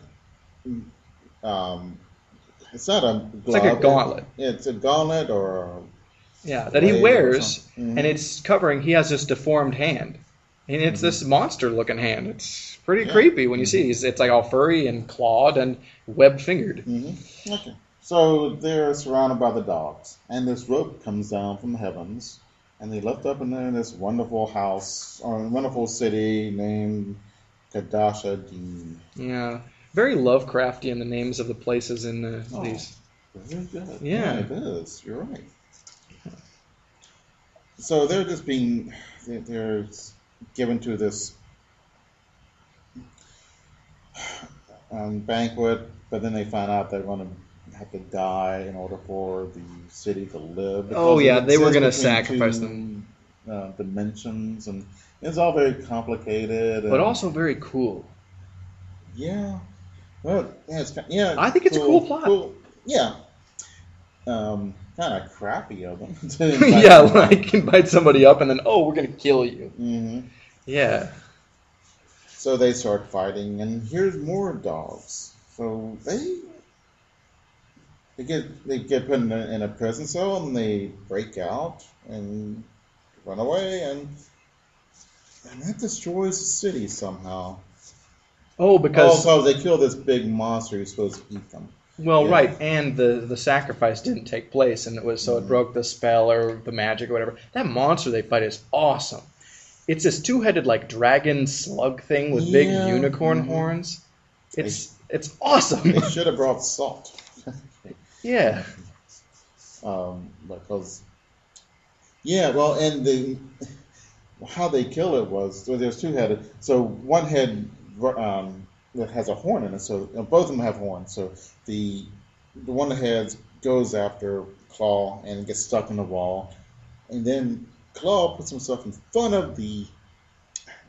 It's not a glove. It's like a gauntlet. It's a gauntlet or. That he wears, and it's covering. He has this deformed hand, and it's this monster-looking hand. It's pretty creepy when you see it. It's like all furry and clawed and web-fingered. Okay. So they're surrounded by the dogs, and this rope comes down from the heavens, and they lift up in there in this wonderful house, or wonderful city named Kadasha Dean. Yeah. Very Lovecraftian, the names of the places in these. Very good. Yeah, it is. You're right. So they're given to this banquet, but then they find out they're going to have to die in order for the city to live. Oh yeah, they were going to sacrifice them. Dimensions, and it's all very complicated. But also very cool. Yeah. Well, yeah. I think it's a cool plot. Cool. Yeah. Kind of crappy of them. Like invite somebody up and then, we're going to kill you. Mm-hmm. Yeah. So they start fighting, and here's more dogs. So they get put in a prison cell, and they break out and run away, and that destroys the city somehow. Oh, because they kill this big monster who's supposed to eat them. Well, right, and the sacrifice didn't take place, and it broke the spell or the magic or whatever. That monster they fight is awesome. It's this two-headed like dragon slug thing with big unicorn horns. It's awesome. They should have brought salt. Yeah. Because and how they kill it was there's two-headed. So one head that has a horn in it. So both of them have horns. So the one that has goes after Claw and gets stuck in the wall, and then Claw puts himself in front of the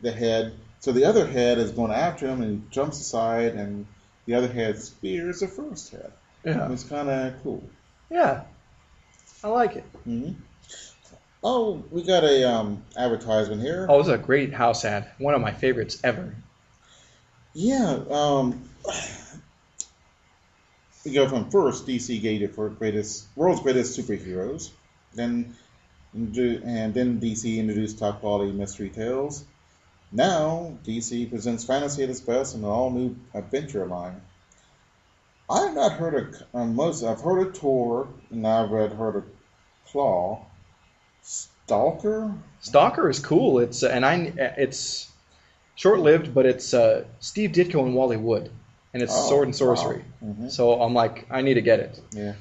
head. So the other head is going after him and jumps aside, and the other head spears the first head. Yeah, it's kind of cool. Yeah, I like it. Mm-hmm. Oh, we got a advertisement here. Oh, this is a great house ad. One of my favorites ever. Yeah. We go from first DC gated for world's greatest superheroes, then DC introduced top quality mystery tales. Now DC presents fantasy at its best in an all new adventure line. I've not heard of I've heard of Tor, and I've heard of Claw. Stalker. Stalker is cool. It's short-lived, but it's Steve Ditko and Wally Wood, and it's sword and sorcery. Wow. Mm-hmm. So I'm like, I need to get it. Yeah.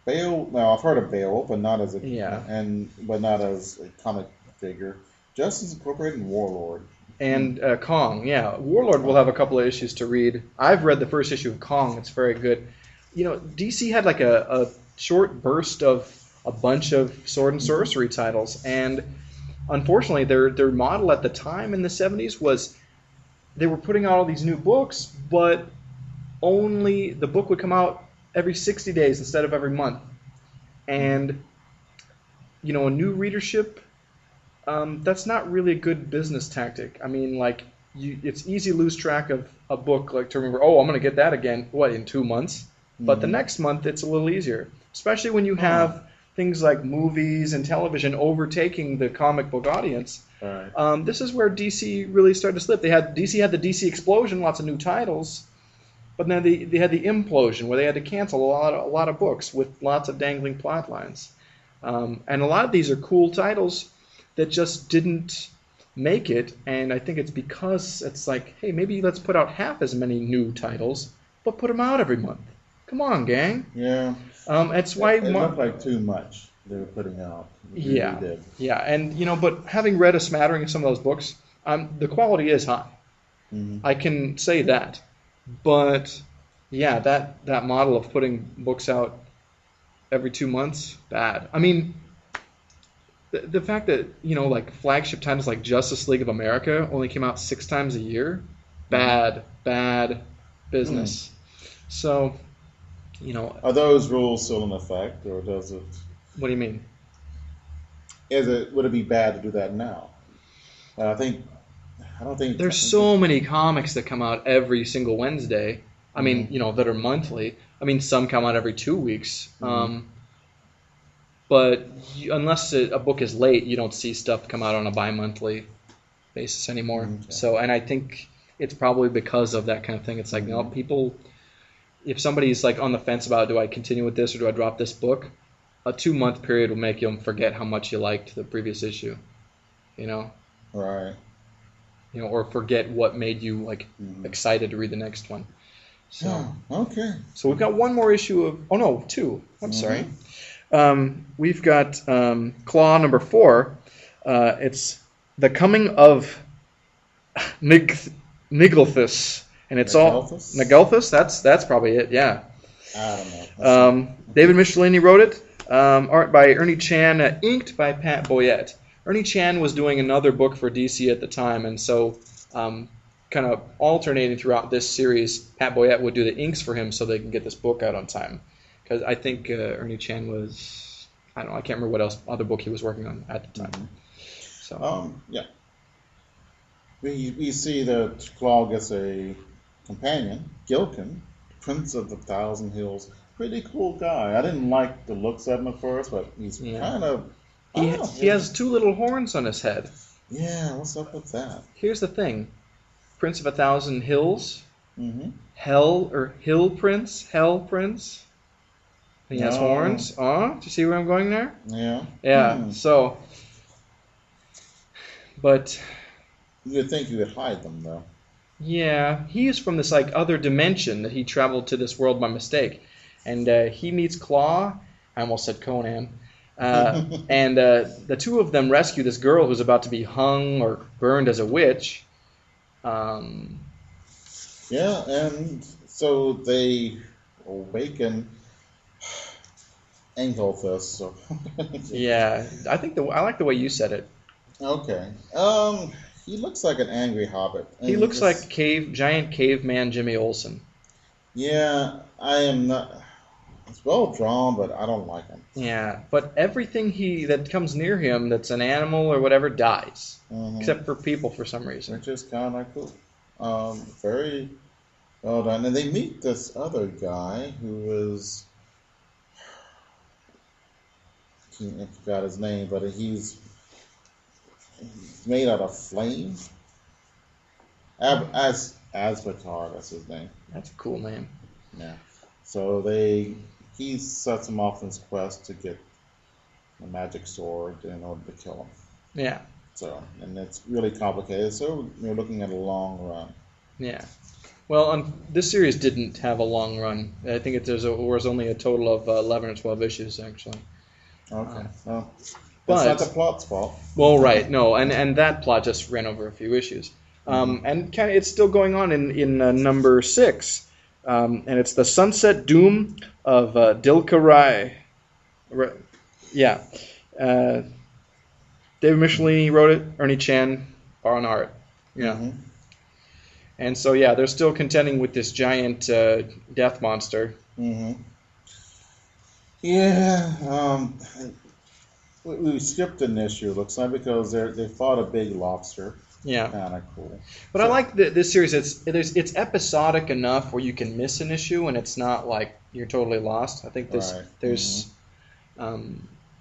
Bale. Now I've heard of Bale, but not as a not as a comic figure. Justice Incorporated and Warlord. And Kong, yeah. Warlord will have a couple of issues to read. I've read the first issue of Kong. It's very good. You know, DC had like a short burst of a bunch of sword and sorcery titles, and unfortunately their model at the time in the 70s was they were putting out all these new books, but only the book would come out every 60 days instead of every month. And, you know, a new readership, that's not really a good business tactic. I mean, like, it's easy to lose track of a book, like to remember, I'm going to get that again, in 2 months? Mm-hmm. But the next month, it's a little easier, especially when you have things like movies and television overtaking the comic book audience. Right. This is where DC really started to slip. DC had the DC explosion, lots of new titles, but then they had the implosion where they had to cancel a lot of books with lots of dangling plot lines. And a lot of these are cool titles that just didn't make it, and I think it's because it's like, hey, maybe let's put out half as many new titles, but put them out every month. Come on, gang. Yeah. That's why it looked like too much they were putting out. Yeah, and but having read a smattering of some of those books, the quality is high. Mm-hmm. I can say that, but yeah, that model of putting books out every 2 months, bad. I mean, the fact that like flagship titles like Justice League of America only came out 6 times a year, bad business. So, Are those rules still in effect, or does it? what do you mean? Would it be bad to do that now? I think I don't think There's so many comics that come out every single Wednesday. I mean, Mhm. that are monthly. I mean, some come out every 2 weeks. Mhm. But unless a book is late, you don't see stuff come out on a bi-monthly basis anymore. Okay. So, and I think it's probably because of that kind of thing. It's like, no, people, if somebody's like on the fence about do I continue with this or do I drop this book, a 2 month period will make them forget how much you liked the previous issue, you know, Right. or forget what made you like Mhm. excited to read the next one. So, Oh, okay. so we've got one more issue of, oh no, two. I'm sorry. We've got Claw number 4. It's the coming of Nigglethus, and it's all Nagelthus? Nagelthus. That's probably it. Yeah. I don't know. That's not- David Michelini wrote it. Art by Ernie Chan, inked by Pat Boyette. Ernie Chan was doing another book for DC at the time, and so kind of alternating throughout this series, Pat Boyette would do the inks for him so they can get this book out on time. Because I think Ernie Chan was, I don't know, I can't remember what other book he was working on at the time. So Yeah. We see that Claw gets a companion, Gilkin, Prince of the Thousand Hills. Pretty cool guy. I didn't like the looks of him at first, but he's kind of. he has 2 little horns on his head. Yeah, what's up with that? Here's the thing, Prince of a Thousand Hills, Mm-hmm. Hill Prince. And he has horns. Do you see where I'm going there? Yeah. Yeah. So, but You'd think you would hide them, though. yeah, he is from this like other dimension that he traveled to this world by mistake, and he meets Claw. I almost said Conan. And the two of them rescue this girl who's about to be hung or burned as a witch. Yeah, and so they awaken Engelthus. So. Yeah, I like the way you said it. Okay. He looks like an angry hobbit. He looks like giant caveman Jimmy Olsen. Yeah, I am not. It's well drawn, but I don't like him. Yeah, but everything that comes near him that's an animal or whatever dies, except for people for some reason. Which is kind of cool. Very well done. And they meet this other guy who is. I forgot his name, but he's made out of flame. Asvatar, that's his name. That's a cool name. Yeah. So he sets him off on his quest to get a magic sword in order to kill him. Yeah. So, and it's really complicated. So you're looking at a long run. Yeah. Well, this series didn't have a long run. I think there was only a total of 11 or 12 issues, actually. Okay. Well, but that's not the plot's fault. Well, right. No, and that plot just ran over a few issues. And kind of it's still going on in number 6. And it's the Sunset Doom of Dilka Rai. Yeah. David Michelini wrote it. Ernie Chan on art. Yeah. Mm-hmm. And so, yeah, they're still contending with this giant death monster. Mm-hmm. Yeah. We skipped an issue, looks like, because they fought a big lobster. Yeah. Kind of cool. But I like this series. It's episodic enough where you can miss an issue and it's not like you're totally lost. I think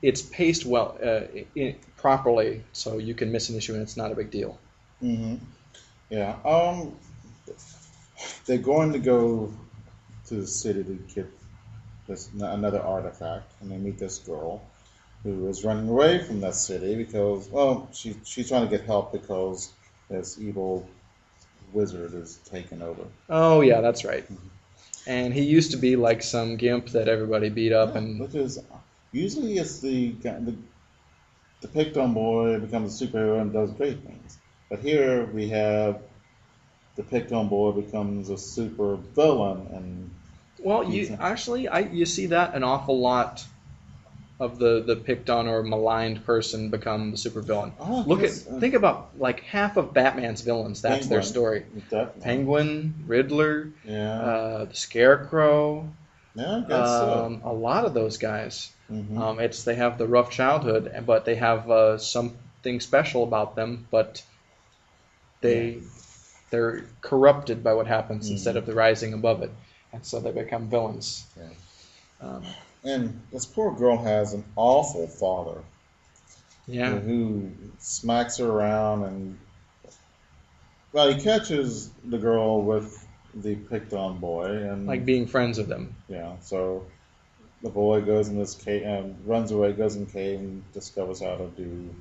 it's paced well, properly, so you can miss an issue and it's not a big deal. Mm-hmm. Yeah. They're going to go to the city to get another artifact, and they meet this girl who is running away from that city because, well, she's trying to get help because this evil wizard is taken over. Oh yeah, that's right. And he used to be like some gimp that everybody beat up, which is usually it's the picked on boy becomes a superhero and does great things, but here we have the picked on boy becomes a super villain and. Well, you see that an awful lot of the picked on or maligned person become the supervillain. Oh, Think about like half of Batman's villains. That's their story. Definitely. Penguin, Riddler, the Scarecrow. Yeah, I guess so. A lot of those guys. Mm-hmm. They have the rough childhood, but they have something special about them. But they're corrupted by what happens instead of the rising above it, and so they become villains. Yeah. And this poor girl has an awful father. Yeah. Who smacks her around and he catches the girl with the picked on boy and like being friends with them. Yeah. So the boy goes in this cave and runs away, goes in the cave and discovers how to do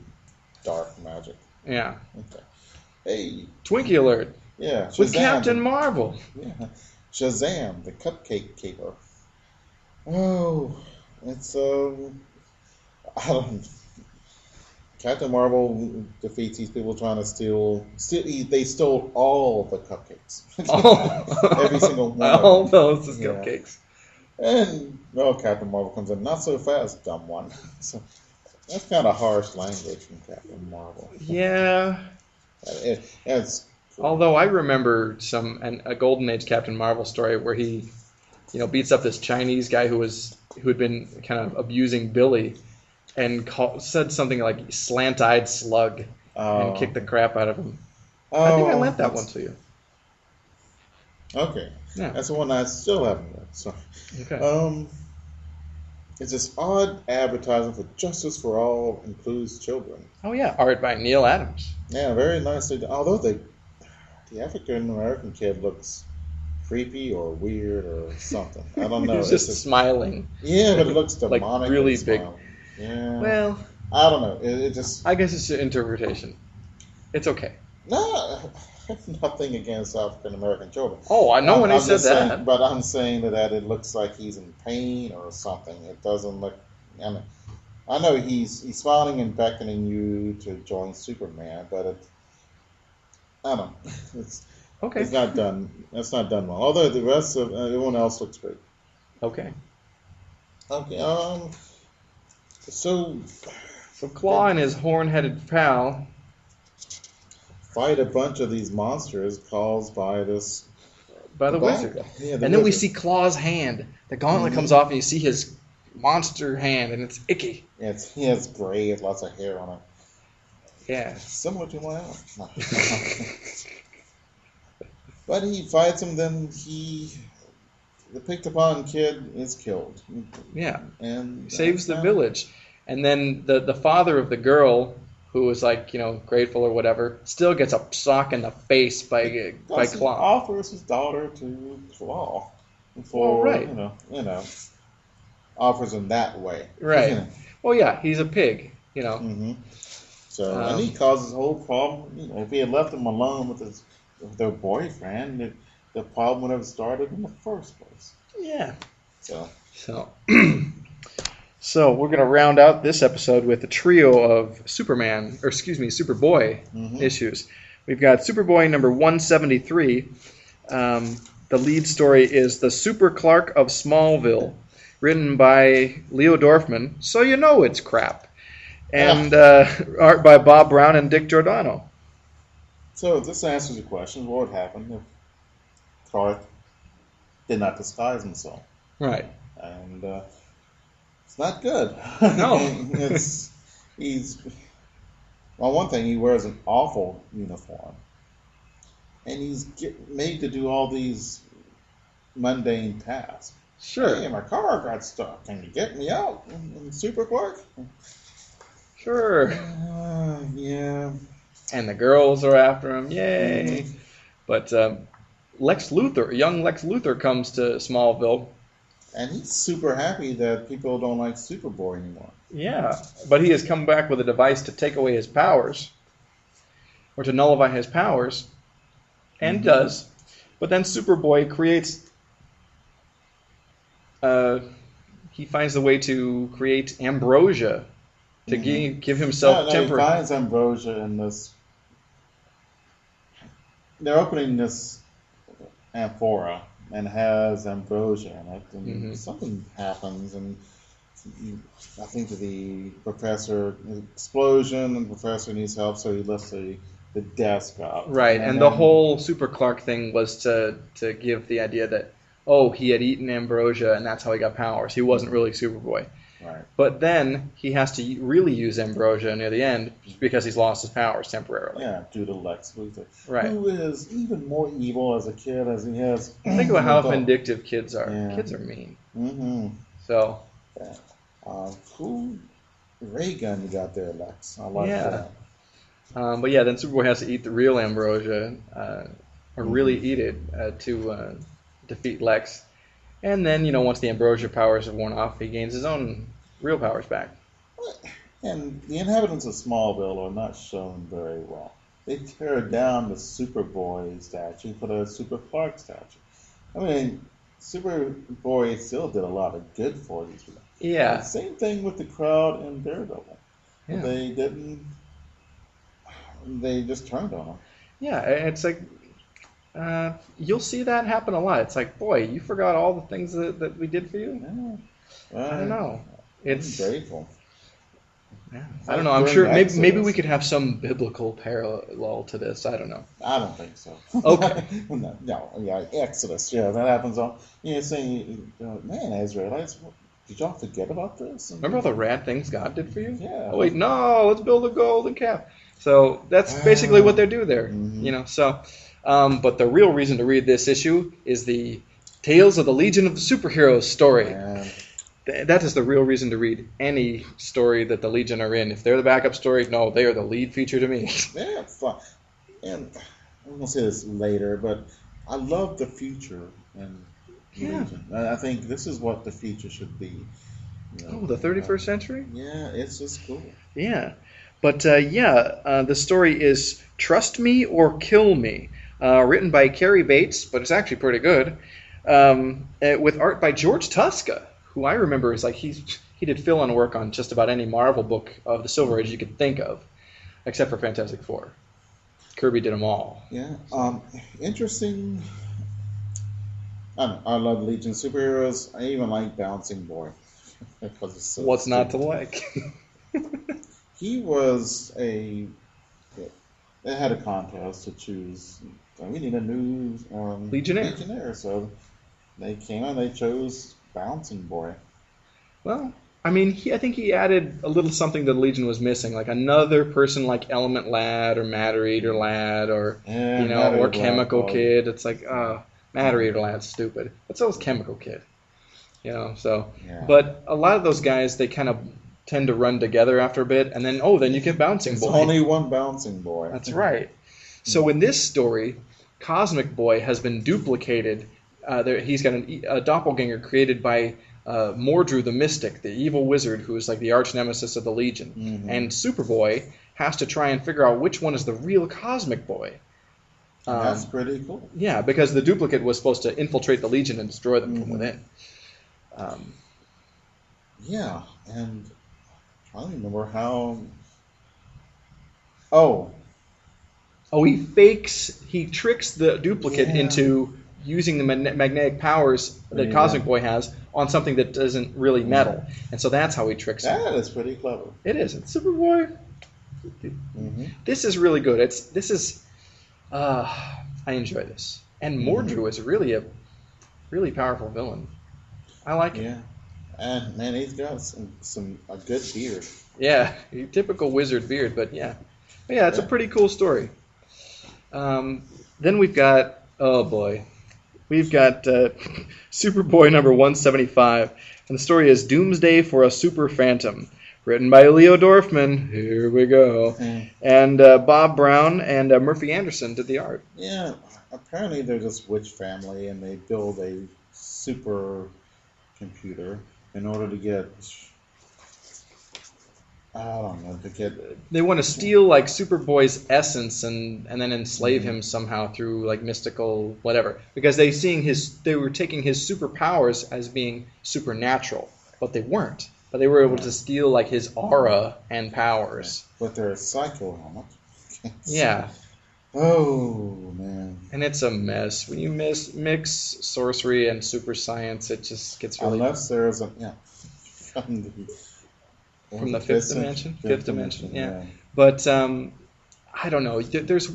dark magic. Yeah. Okay. Hey. Twinkie alert. Yeah. Shazam, with Captain Marvel. Yeah. Shazam, the cupcake caper. Oh, it's I don't. Captain Marvel defeats these people trying to steal. They stole all the cupcakes. Every single one. All those cupcakes. And Captain Marvel comes in. Not so fast, dumb one. So that's kind of harsh language from Captain Marvel. Yeah. It's. Although I remember a Golden Age Captain Marvel story where he, beats up this Chinese guy who had been kind of abusing Billy, and said something like "slant-eyed slug" and kicked the crap out of him. I think I lent that one to you. Okay. Yeah. That's the one I still haven't read. So. Okay. It's this odd advertising for Justice for All includes children. Oh yeah, art by Neil Adams. Yeah, very nicely done. Although the African American kid looks creepy or weird or something. I don't know. He's just smiling. Yeah, but it looks demonic. Like really big. Yeah. Well, I don't know. It just. I guess it's your interpretation. It's okay. No, nothing against African American children. Oh, I know when he said that. Saying, but I'm saying that it looks like he's in pain or something. It doesn't look. I know he's smiling and beckoning you to join Superman, but I don't know. It's okay. It's not done. It's not done well. Although the rest of everyone else looks great. Okay. Okay. So Claw and his horn-headed pal fight a bunch of these monsters caused by the wizard. Yeah, and then we see Claw's hand. The gauntlet comes off, and you see his monster hand, and it's icky. Yeah, he has gray, lots of hair on it. Yeah. Similar to my own. But he fights him, then the picked upon kid is killed. Yeah. And saves the village. And then the father of the girl, who was grateful or whatever, still gets a sock in the face by Claw. Offers his daughter to Claw. Right. Offers him that way. Right. Well, yeah, he's a pig, Mm-hmm. So, and he causes the whole problem. If he had left him alone with their boyfriend, the problem would have started in the first place. Yeah. So So we're going to round out this episode with a trio of Superboy issues. We've got Superboy number 173. The lead story is The Super Clark of Smallville, written by Leo Dorfman, so you know it's crap. And art by Bob Brown and Dick Giordano. So this answers the question, what would happen if Clark did not disguise himself? Right. And it's not good. No. One thing, he wears an awful uniform. And he's made to do all these mundane tasks. Sure. Hey, my car got stuck. Can you get me out? Super Clark? Sure. Yeah. And the girls are after him. Yay. Mm-hmm. But young Lex Luthor comes to Smallville. And he's super happy that people don't like Superboy anymore. Yeah. But he has come back with a device to take away his powers. Or to nullify his powers. And does. But then Superboy creates... he finds the way to create ambrosia to give himself temper. He finds ambrosia in this. They're opening this amphora and has ambrosia in it, and something happens, and I think the professor explosion and the professor needs help, so he lifts the desk up. Right, And and the then whole Super Clark thing was to give the idea that, oh, he had eaten ambrosia and that's how he got powers. He wasn't really Superboy. right. But then he has to really use ambrosia near the end because he's lost his powers temporarily. Yeah, due to Lex Luthor, Right. who is even more evil as a kid as he is. Think about how adult. vindictive kids are. Yeah. Kids are mean. Mm-hmm. So, Yeah. Cool ray gun you got there, Lex. I like Yeah. that. but yeah, then Superboy has to eat the real ambrosia, or really eat it to defeat Lex. And then, once the ambrosia powers have worn off, he gains his own real powers back. And the inhabitants of Smallville are not shown very well. They tear down the Superboy statue for the Super Clark statue. I mean, Superboy still did a lot of good for these people. Yeah. Same thing with the crowd in Daredevil. Yeah. They didn't. They just turned on him. Yeah, it's like you'll see that happen a lot. It's like, boy, you forgot all the things that we did for you. Yeah. I don't know. It's I'm grateful. Yeah, I don't know. I'm sure maybe we could have some biblical parallel to this. I don't know. I don't think so. Okay. No, yeah, Exodus. Yeah, that happens on. You're saying, man, Israelites, did y'all forget about this? Remember all the rad things God did for you? Yeah. Oh wait, no, let's build a golden calf. So that's basically what they do there. Mhm. So, but the real reason to read this issue is the Tales of the Legion of the Superheroes story. And That is the real reason to read any story that the Legion are in. If they're the backup story, no, they are the lead feature to me. they're fun. And I'm gonna say this later, but I love the future and Yeah. Legion. I think this is what the future should be. Oh, the 31st century? Yeah, it's just cool. Yeah. But the story is Trust Me or Kill Me, written by Cary Bates, but it's actually pretty good, with art by George Tuska, who I remember is like he did fill-in work on just about any Marvel book of the Silver Age you could think of, except for Fantastic Four. Kirby did them all. Yeah. Interesting. I love Legion superheroes. I even like Bouncing Boy because it's so What's not to stupid. like? He was They had a contest to choose. We need a new Legionnaire. So they came and they chose Bouncing Boy. Well, I mean, I think he added a little something that the Legion was missing, like another person like Element Lad or Matter Eater Lad or Yeah, Matter or Eater Chemical Lad. Kid. It's like, Matter Eater Lad's stupid. But so is Chemical Kid. So. Yeah. But a lot of those guys, they kind of tend to run together after a bit, and then then you get Bouncing It's Boy. only one Bouncing Boy. That's right. So in this story, Cosmic Boy has been duplicated. He's got a doppelganger created by Mordru the Mystic, the evil wizard who is like the arch nemesis of the Legion. Mhm. And Superboy has to try and figure out which one is the real Cosmic Boy. That's pretty cool. Yeah, because the duplicate was supposed to infiltrate the Legion and destroy them from within. Yeah, and I don't remember how. Oh, he tricks the duplicate Yeah. into using the magnetic powers that Yeah. Cosmic Boy has on something that isn't really metal. And so that's how he tricks him. that is pretty clever. It is. It's Superboy. Mm-hmm. This is really good. I enjoy this. And Mordru is really a really powerful villain. I like it. Yeah, and man, he's got a good beard. Yeah, typical wizard beard, but yeah. But yeah, it's a pretty cool story. Then we've got, oh boy, Superboy number 175, and the story is Doomsday for a Super Phantom, written by Leo Dorfman. Here we go. And Bob Brown and Murphy Anderson did the art. Yeah, apparently they're this witch family, and they build a super computer in order to get. I don't know, to get. They want to steal like Superboy's essence and then enslave him somehow through like mystical whatever. Because they were taking his superpowers as being supernatural, but they weren't. But they were able to steal like his aura and powers. With their psycho helmet. Yeah. Oh man. And it's a mess. When you mix sorcery and super science, it just gets really. Unless there's from From the fifth dimension. Fifth dimension, yeah. yeah. But I don't know. There's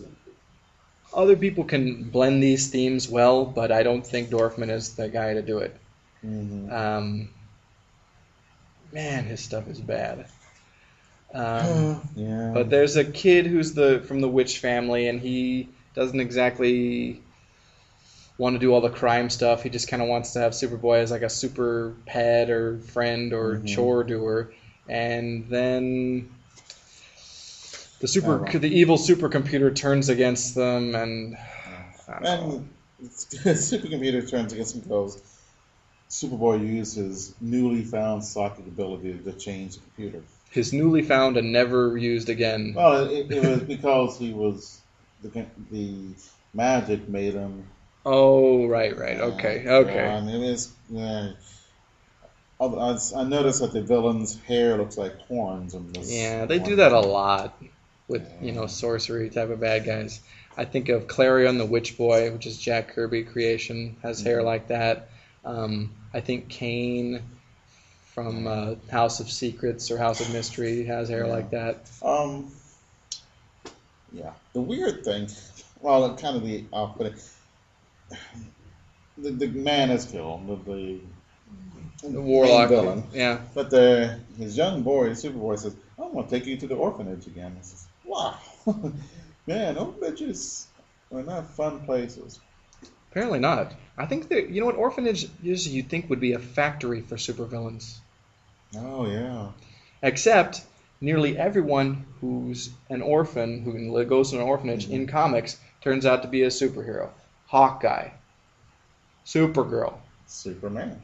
other people can blend these themes well, but I don't think Dorfman is the guy to do it. Mm-hmm. Man, his stuff is bad. Yeah. But there's a kid who's from the witch family, and he doesn't exactly want to do all the crime stuff. He just kind of wants to have Superboy as like a super pet or friend or chore doer. And then the evil supercomputer turns against them, and and supercomputer turns against him because Superboy used his newly found psychic ability to change the computer. His newly found and never used again. Well, it was because he was the magic made him. Oh, right. Okay. I mean, I noticed that the villain's hair looks like horns. Yeah, they do that a lot with sorcery type of bad guys. I think of Clarion the Witch Boy, which is Jack Kirby creation, has hair like that. I think Kane from House of Secrets or House of Mystery has hair like that. Yeah. The weird thing, well, kind of the off-putting, the man is killed, the warlock villain. Yeah. But his young boy, Superboy, says, "I'm going to take you to the orphanage again." I says, "Wow, man, orphanages are not fun places." Apparently not. I think that what orphanages you'd think would be a factory for supervillains. Oh yeah. Except nearly everyone who's an orphan who goes to an orphanage in comics turns out to be a superhero. Hawkeye, Supergirl, Superman.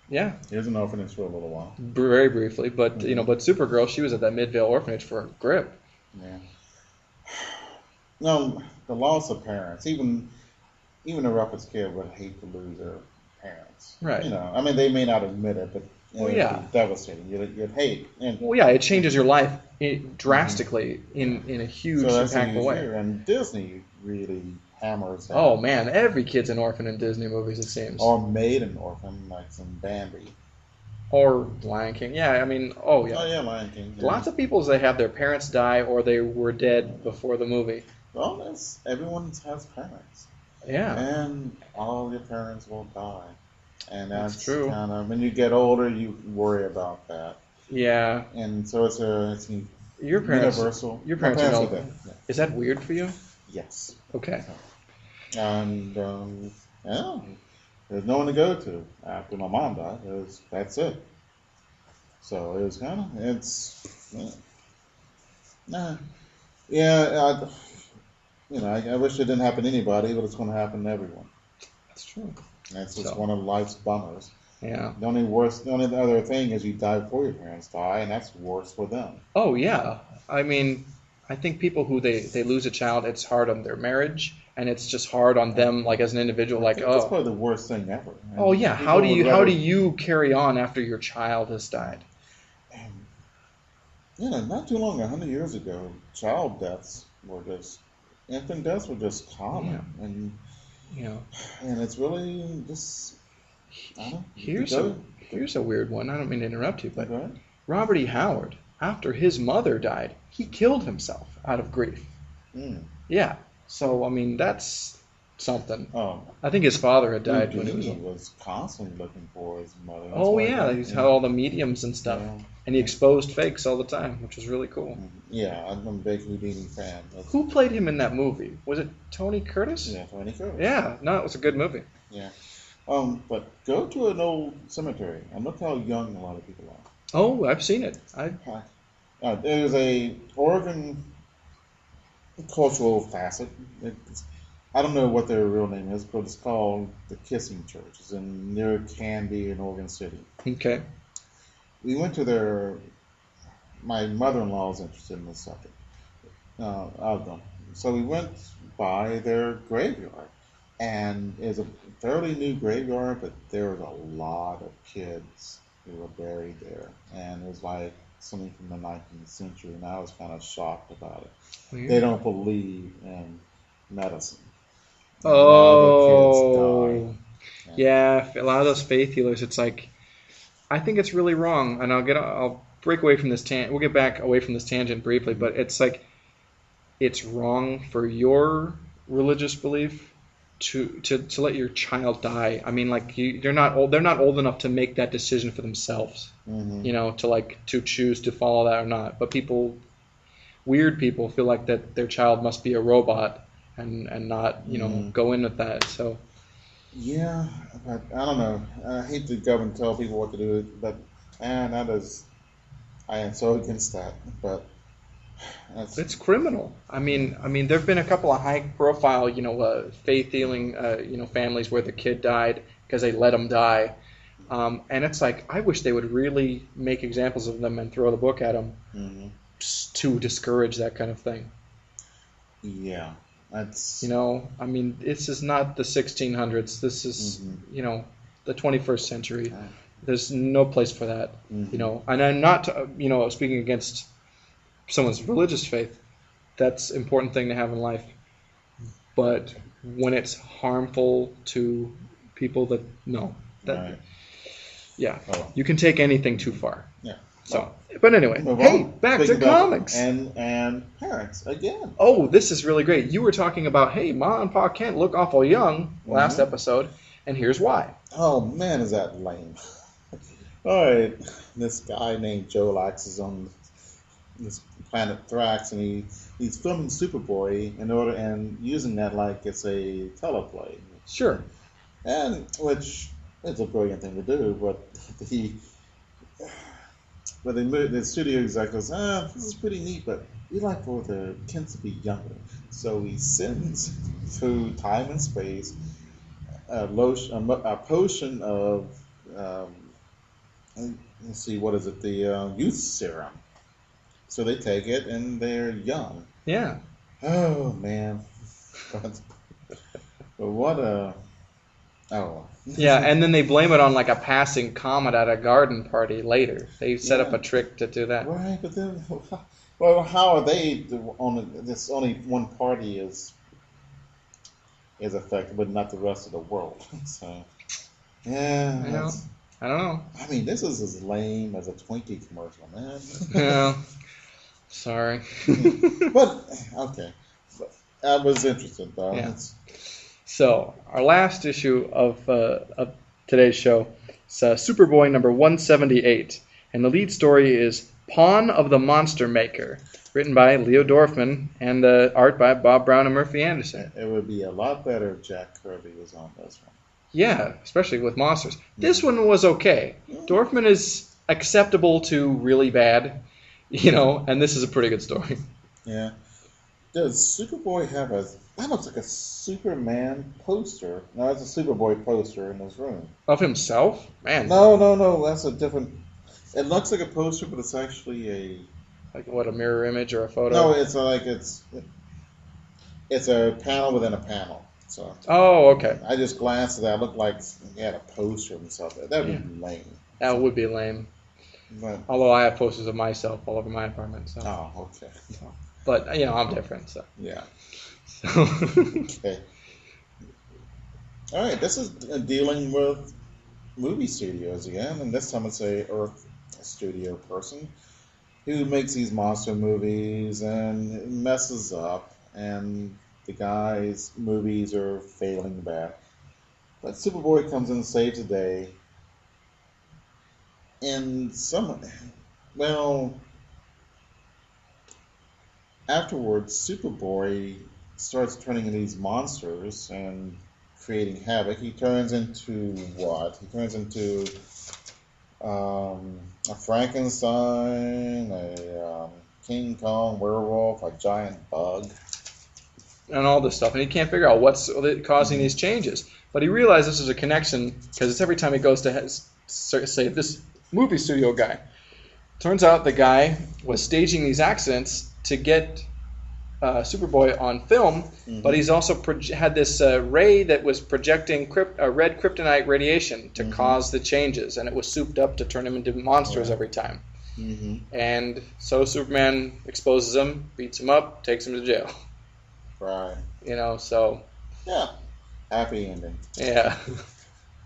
Yeah. He was an orphanage for a little while. Very briefly, but but Supergirl, she was at that Midvale orphanage for a grip. Yeah. No, the loss of parents, even the roughest kid would hate to lose their parents. Right. I mean, they may not admit it, but it'd be devastating. You'd hate. It changes your life drastically in a huge, impactful way. And Disney really hammers that. Oh man, every kid's an orphan in Disney movies, it seems. Or made an orphan, like some Bambi. Or Lion King. Yeah, I mean, Oh yeah, Lion King. Yeah. Lots of people they have their parents die or they were dead before the movie. Well, everyone has parents. Yeah. And all your parents will die. And that's true. Kind of, when you get older, you worry about that. Yeah. And so it's your parents, universal. Your parents are dead. Yeah. Is that weird for you? Yes. Okay. And there's no one to go to after my mom died. That's it. So it was kind of I wish it didn't happen to anybody, but it's going to happen to everyone. That's true. That's just one of life's bummers. Yeah. The only other thing is you die before your parents die, and that's worse for them. Oh yeah. I mean, I think people who they lose a child, it's hard on their marriage, and it's just hard on them, like as an individual. Like, that's probably the worst thing ever. Oh yeah. How do you carry on after your child has died? Not too long, 100 years ago, infant deaths were just common, and it's really just. Here's a weird one. I don't mean to interrupt you, but Robert E. Howard, after his mother died, he killed himself out of grief. Yeah. So I mean that's something. Oh. I think his father had died when he was constantly looking for his mother. He's had all the mediums and stuff, and he exposed fakes all the time, which was really cool. Yeah, I'm a big Houdini fan. Who played him in that movie? Was it Tony Curtis? Yeah, Tony Curtis. Yeah, no, it was a good movie. Yeah. But go to an old cemetery and look how young a lot of people are. Oh, I've seen it. There's a Oregon cultural facet. I don't know what their real name is, but it's called the Kissing Church. It's near Canby in Oregon City. Okay. We went to my mother-in-law is interested in this subject of them. So we went by their graveyard. And it's a fairly new graveyard, but there was a lot of kids who were buried there. And it was like something from the 19th century, and I was kind of shocked about it. Weird. They don't believe in medicine. Oh, yeah. A lot of those faith healers, it's like I think it's really wrong, and I'll break away from this we'll get back away from this tangent briefly, but it's like it's wrong for your religious belief to let your child die. I mean, like they're not old enough to make that decision for themselves. To choose to follow that or not. But weird people feel like that their child must be a robot and not go in with that. So yeah, but I don't know. I hate to go and tell people what to do, but man, I am so against that. But it's criminal. I mean, there've been a couple of high-profile, faith healing, families where the kid died because they let him die, and it's like I wish they would really make examples of them and throw the book at them to discourage that kind of thing. Yeah, that's I mean, this is not the 1600s. This is the 21st century. There's no place for that. And I'm not speaking against someone's religious faith. That's an important thing to have in life. But when it's harmful to people you can take anything too far. Yeah. So, but anyway, back to comics. And parents again. Oh, this is really great. You were talking about, hey, Ma and Pa can't look awful young last episode, and here's why. Oh man, is that lame. All right, this guy named Joe Lax is on this planet Thrax, and he's filming Superboy and using that like it's a teleplay. Sure. And which is a brilliant thing to do, but the studio exec goes, this is pretty neat, but we like for the kids to be younger. So he sends through time and space a potion of let's see, what is it? The youth serum. So they take it and they're young. Yeah. Oh man. But what a Yeah, and then they blame it on like a passing comet at a garden party later. They set up a trick to do that. Right, but then, well, how are they on this? Only one party is affected, but not the rest of the world. So, yeah, I don't know. I mean, this is as lame as a Twinkie commercial, man. Yeah, sorry. But okay, I was interested though. Yeah. So, our last issue of today's show is Superboy number 178. And the lead story is Pawn of the Monster Maker, written by Leo Dorfman and art by Bob Brown and Murphy Anderson. It would be a lot better if Jack Kirby was on this one. Yeah, especially with monsters. This one was okay. Dorfman is acceptable to really bad, and this is a pretty good story. Yeah. Does Superboy have that looks like a Superman poster. No, that's a Superboy poster in his room. Of himself? Man. No, that's a different. It looks like a poster, but it's actually like what, a mirror image or a photo? No, it's a panel within a panel. So. Oh, okay. I just glanced at that. It looked like he had a poster of himself. That would be lame. That would be lame. But, although I have posters of myself all over my apartment. So. Oh, okay. So. But I'm different. So. Yeah. So. Okay. All right. This is dealing with movie studios again, and this time it's a Earth studio person who makes these monster movies and messes up, and the guy's movies are failing bad. But Superboy comes in and saves the day. And afterwards, Superboy starts turning into these monsters and creating havoc. He turns into what? He turns into a Frankenstein, a King Kong werewolf, a giant bug. And all this stuff. And he can't figure out what's causing these changes. But he realized this is a connection because it's every time he goes to say this movie studio guy. Turns out the guy was staging these accidents to get Superboy on film, but he's also had this ray that was projecting red kryptonite radiation to cause the changes, and it was souped up to turn him into monsters every time. And so Superman exposes him, beats him up, takes him to jail. Right. So. Yeah. Happy ending. Yeah.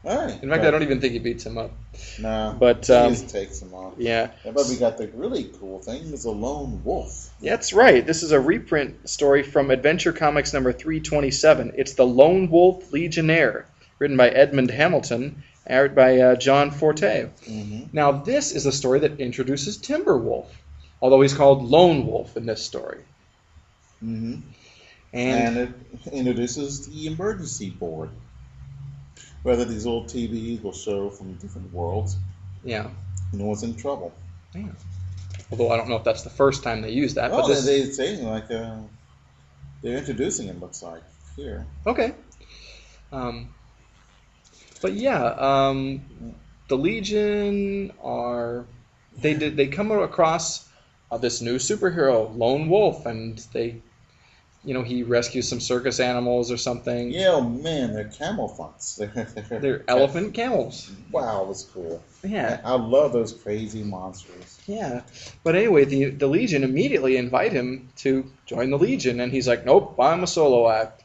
All right. In fact, I don't even think he beats him up. No, But he just takes him off. yeah. But we got the really cool thing is a lone wolf. That's right. This is a reprint story from Adventure Comics number 327. It's The Lone Wolf Legionnaire, written by Edmund Hamilton, art by John Forte. Mm-hmm. Now, this is a story that introduces Timberwolf, although he's called Lone Wolf in this story. Mm-hmm. And it introduces the emergency board. Whether these old TVs will show from different worlds. Yeah. No one's in trouble. Yeah. Although I don't know if that's the first time they use that. Oh, but this... they say like they're introducing it. Looks like here. Okay. But yeah, the Legion are they come across this new superhero, Lone Wolf, and they, he rescues some circus animals or something. Yeah, oh man, they're camel funks. They're elephant camels. Wow, that's cool. Yeah. I love those crazy monsters. Yeah. But anyway, the Legion immediately invite him to join the Legion, and he's like, nope, I'm a solo act.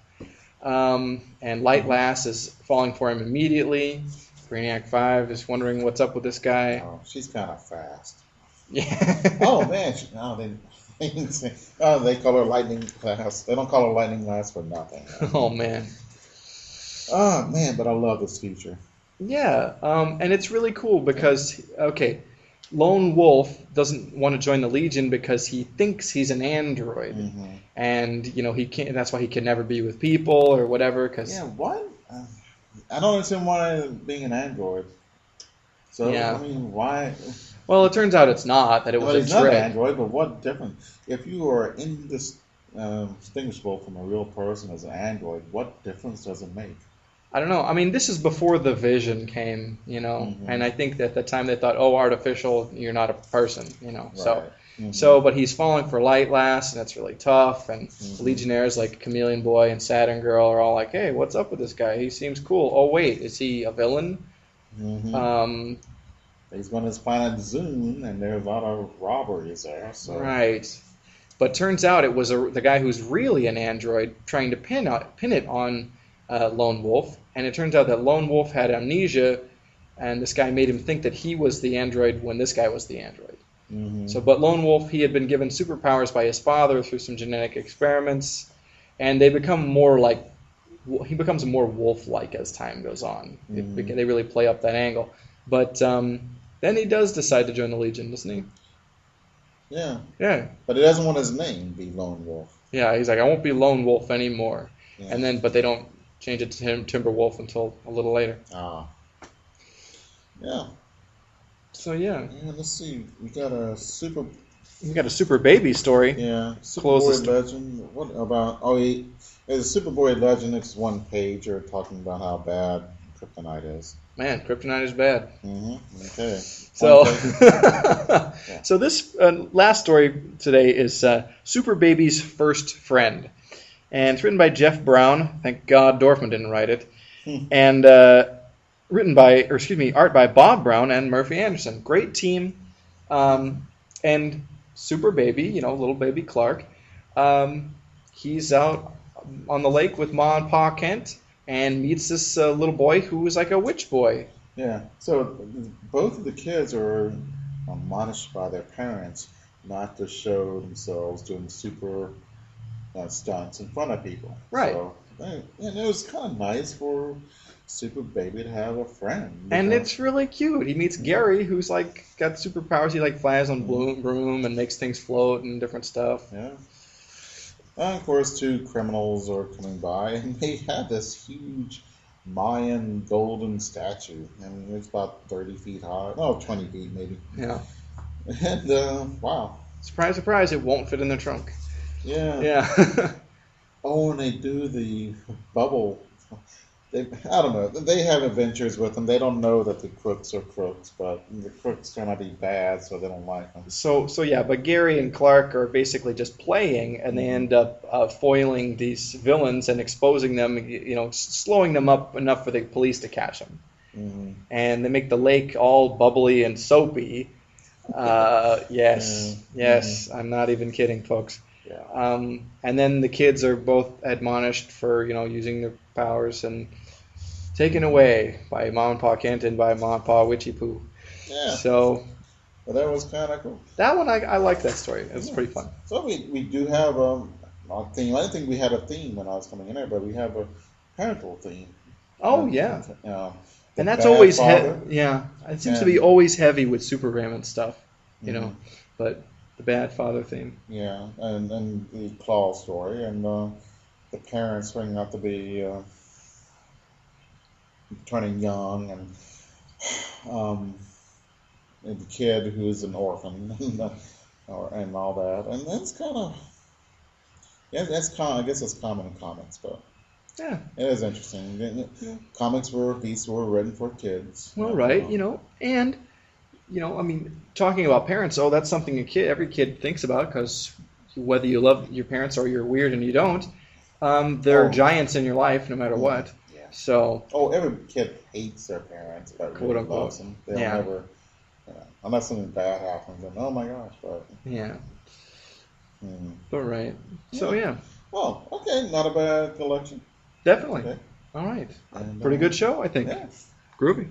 And Light Lass is falling for him immediately. Brainiac 5 is wondering what's up with this guy. Oh, she's kind of fast. Yeah. Oh man, they call her Lightning Lass. They don't call her Lightning Lass for nothing. Oh man. Oh man, but I love this feature. Yeah, and it's really cool because, okay, Lone Wolf doesn't want to join the Legion because he thinks he's an android, and he can't. That's why he can never be with people or whatever. Yeah, what? I don't understand why being an android. So yeah. I mean, why? Well, it turns out it's not. That it was a he's not trick. an android, but what difference? If you are indistinguishable from a real person as an android, what difference does it make? I don't know. I mean, this is before the Vision came, and I think that at the time they thought, oh, artificial, you're not a person, Right. So, but he's falling for Light Lass, and that's really tough, and the Legionnaires like Chameleon Boy and Saturn Girl are all like, hey, what's up with this guy? He seems cool. Oh, wait, is he a villain? He's going to his planet Zoom, and there's a lot of robberies there. So. Right. But turns out it was the guy who's really an android trying to pin it on Lone Wolf, and it turns out that Lone Wolf had amnesia, and this guy made him think that he was the android when this guy was the android. But Lone Wolf, he had been given superpowers by his father through some genetic experiments, and he becomes more wolf-like as time goes on. They really play up that angle. But then he does decide to join the Legion, doesn't he? Yeah. Yeah. But he doesn't want his name to be Lone Wolf. Yeah, he's like, I won't be Lone Wolf anymore. Yeah. But they don't change it to him, Timberwolf, until a little later. Ah. Yeah. So yeah. Let's see. We got a super baby story. Yeah. Superboy Legend. What about? There's a Superboy Legend. It's one page. You're talking about how bad Kryptonite is. Man, Kryptonite is bad. Okay. So, so this last story today is Super Baby's First Friend, and it's written by Jeff Brown. Thank God Dorfman didn't write it, and art by Bob Brown and Murphy Anderson. Great team, and Super Baby, little baby Clark, he's out on the lake with Ma and Pa Kent, and meets this little boy who is like a witch boy. Yeah. So both of the kids are admonished by their parents not to show themselves doing super stunts in front of people. Right. So it was kind of nice for Super Baby to have a friend. And it's really cute. He meets Gary, who's like got superpowers. He like flies on broom and makes things float and different stuff. Yeah. And of course, two criminals are coming by, and they have this huge Mayan golden statue. I mean, it's about 30 feet high. No, 20 feet maybe. Yeah. And, wow. Surprise, surprise, it won't fit in the trunk. Yeah. Yeah. Oh, and they do the bubble. I don't know. They have adventures with them. They don't know that the crooks are crooks, but the crooks turn out to be bad, so they don't like them. So yeah, but Gary and Clark are basically just playing, and they end up foiling these villains and exposing them, slowing them up enough for the police to catch them. And they make the lake all bubbly and soapy. Yes, I'm not even kidding, folks. Yeah. And then the kids are both admonished for using their powers, and taken away by Mom and Pa Kent and by Mom and Pa Witchy Poo. Yeah. So But that was kind of cool. that one I like that story. It was pretty fun. So we do have a theme. I didn't think we had a theme when I was coming in there, but we have a parental theme. Oh yeah. The And that's bad always father. yeah. It seems to And- be always heavy with Superman and stuff, you know. Mhm. But the bad father theme. Yeah, and the Claw story, and the parents turning out to be turning young, and the kid who's an orphan, and all that, and that's kind of I guess it's common in comics, but Yeah. it is interesting. Comics these were written for kids. Well, right, and I mean, talking about parents, that's something every kid thinks about, because whether you love your parents or you're weird and you don't, they're giants in your life no matter what. Yeah. So. Oh, every kid hates their parents, but Quote, really unquote. loves them. They'll Yeah. never, unless something bad happens, and oh my gosh, but. Yeah. Hmm. But right. So yeah. Well, okay, not a bad collection. Definitely. Okay. All right. And, Pretty good show, I think. Yeah. Groovy.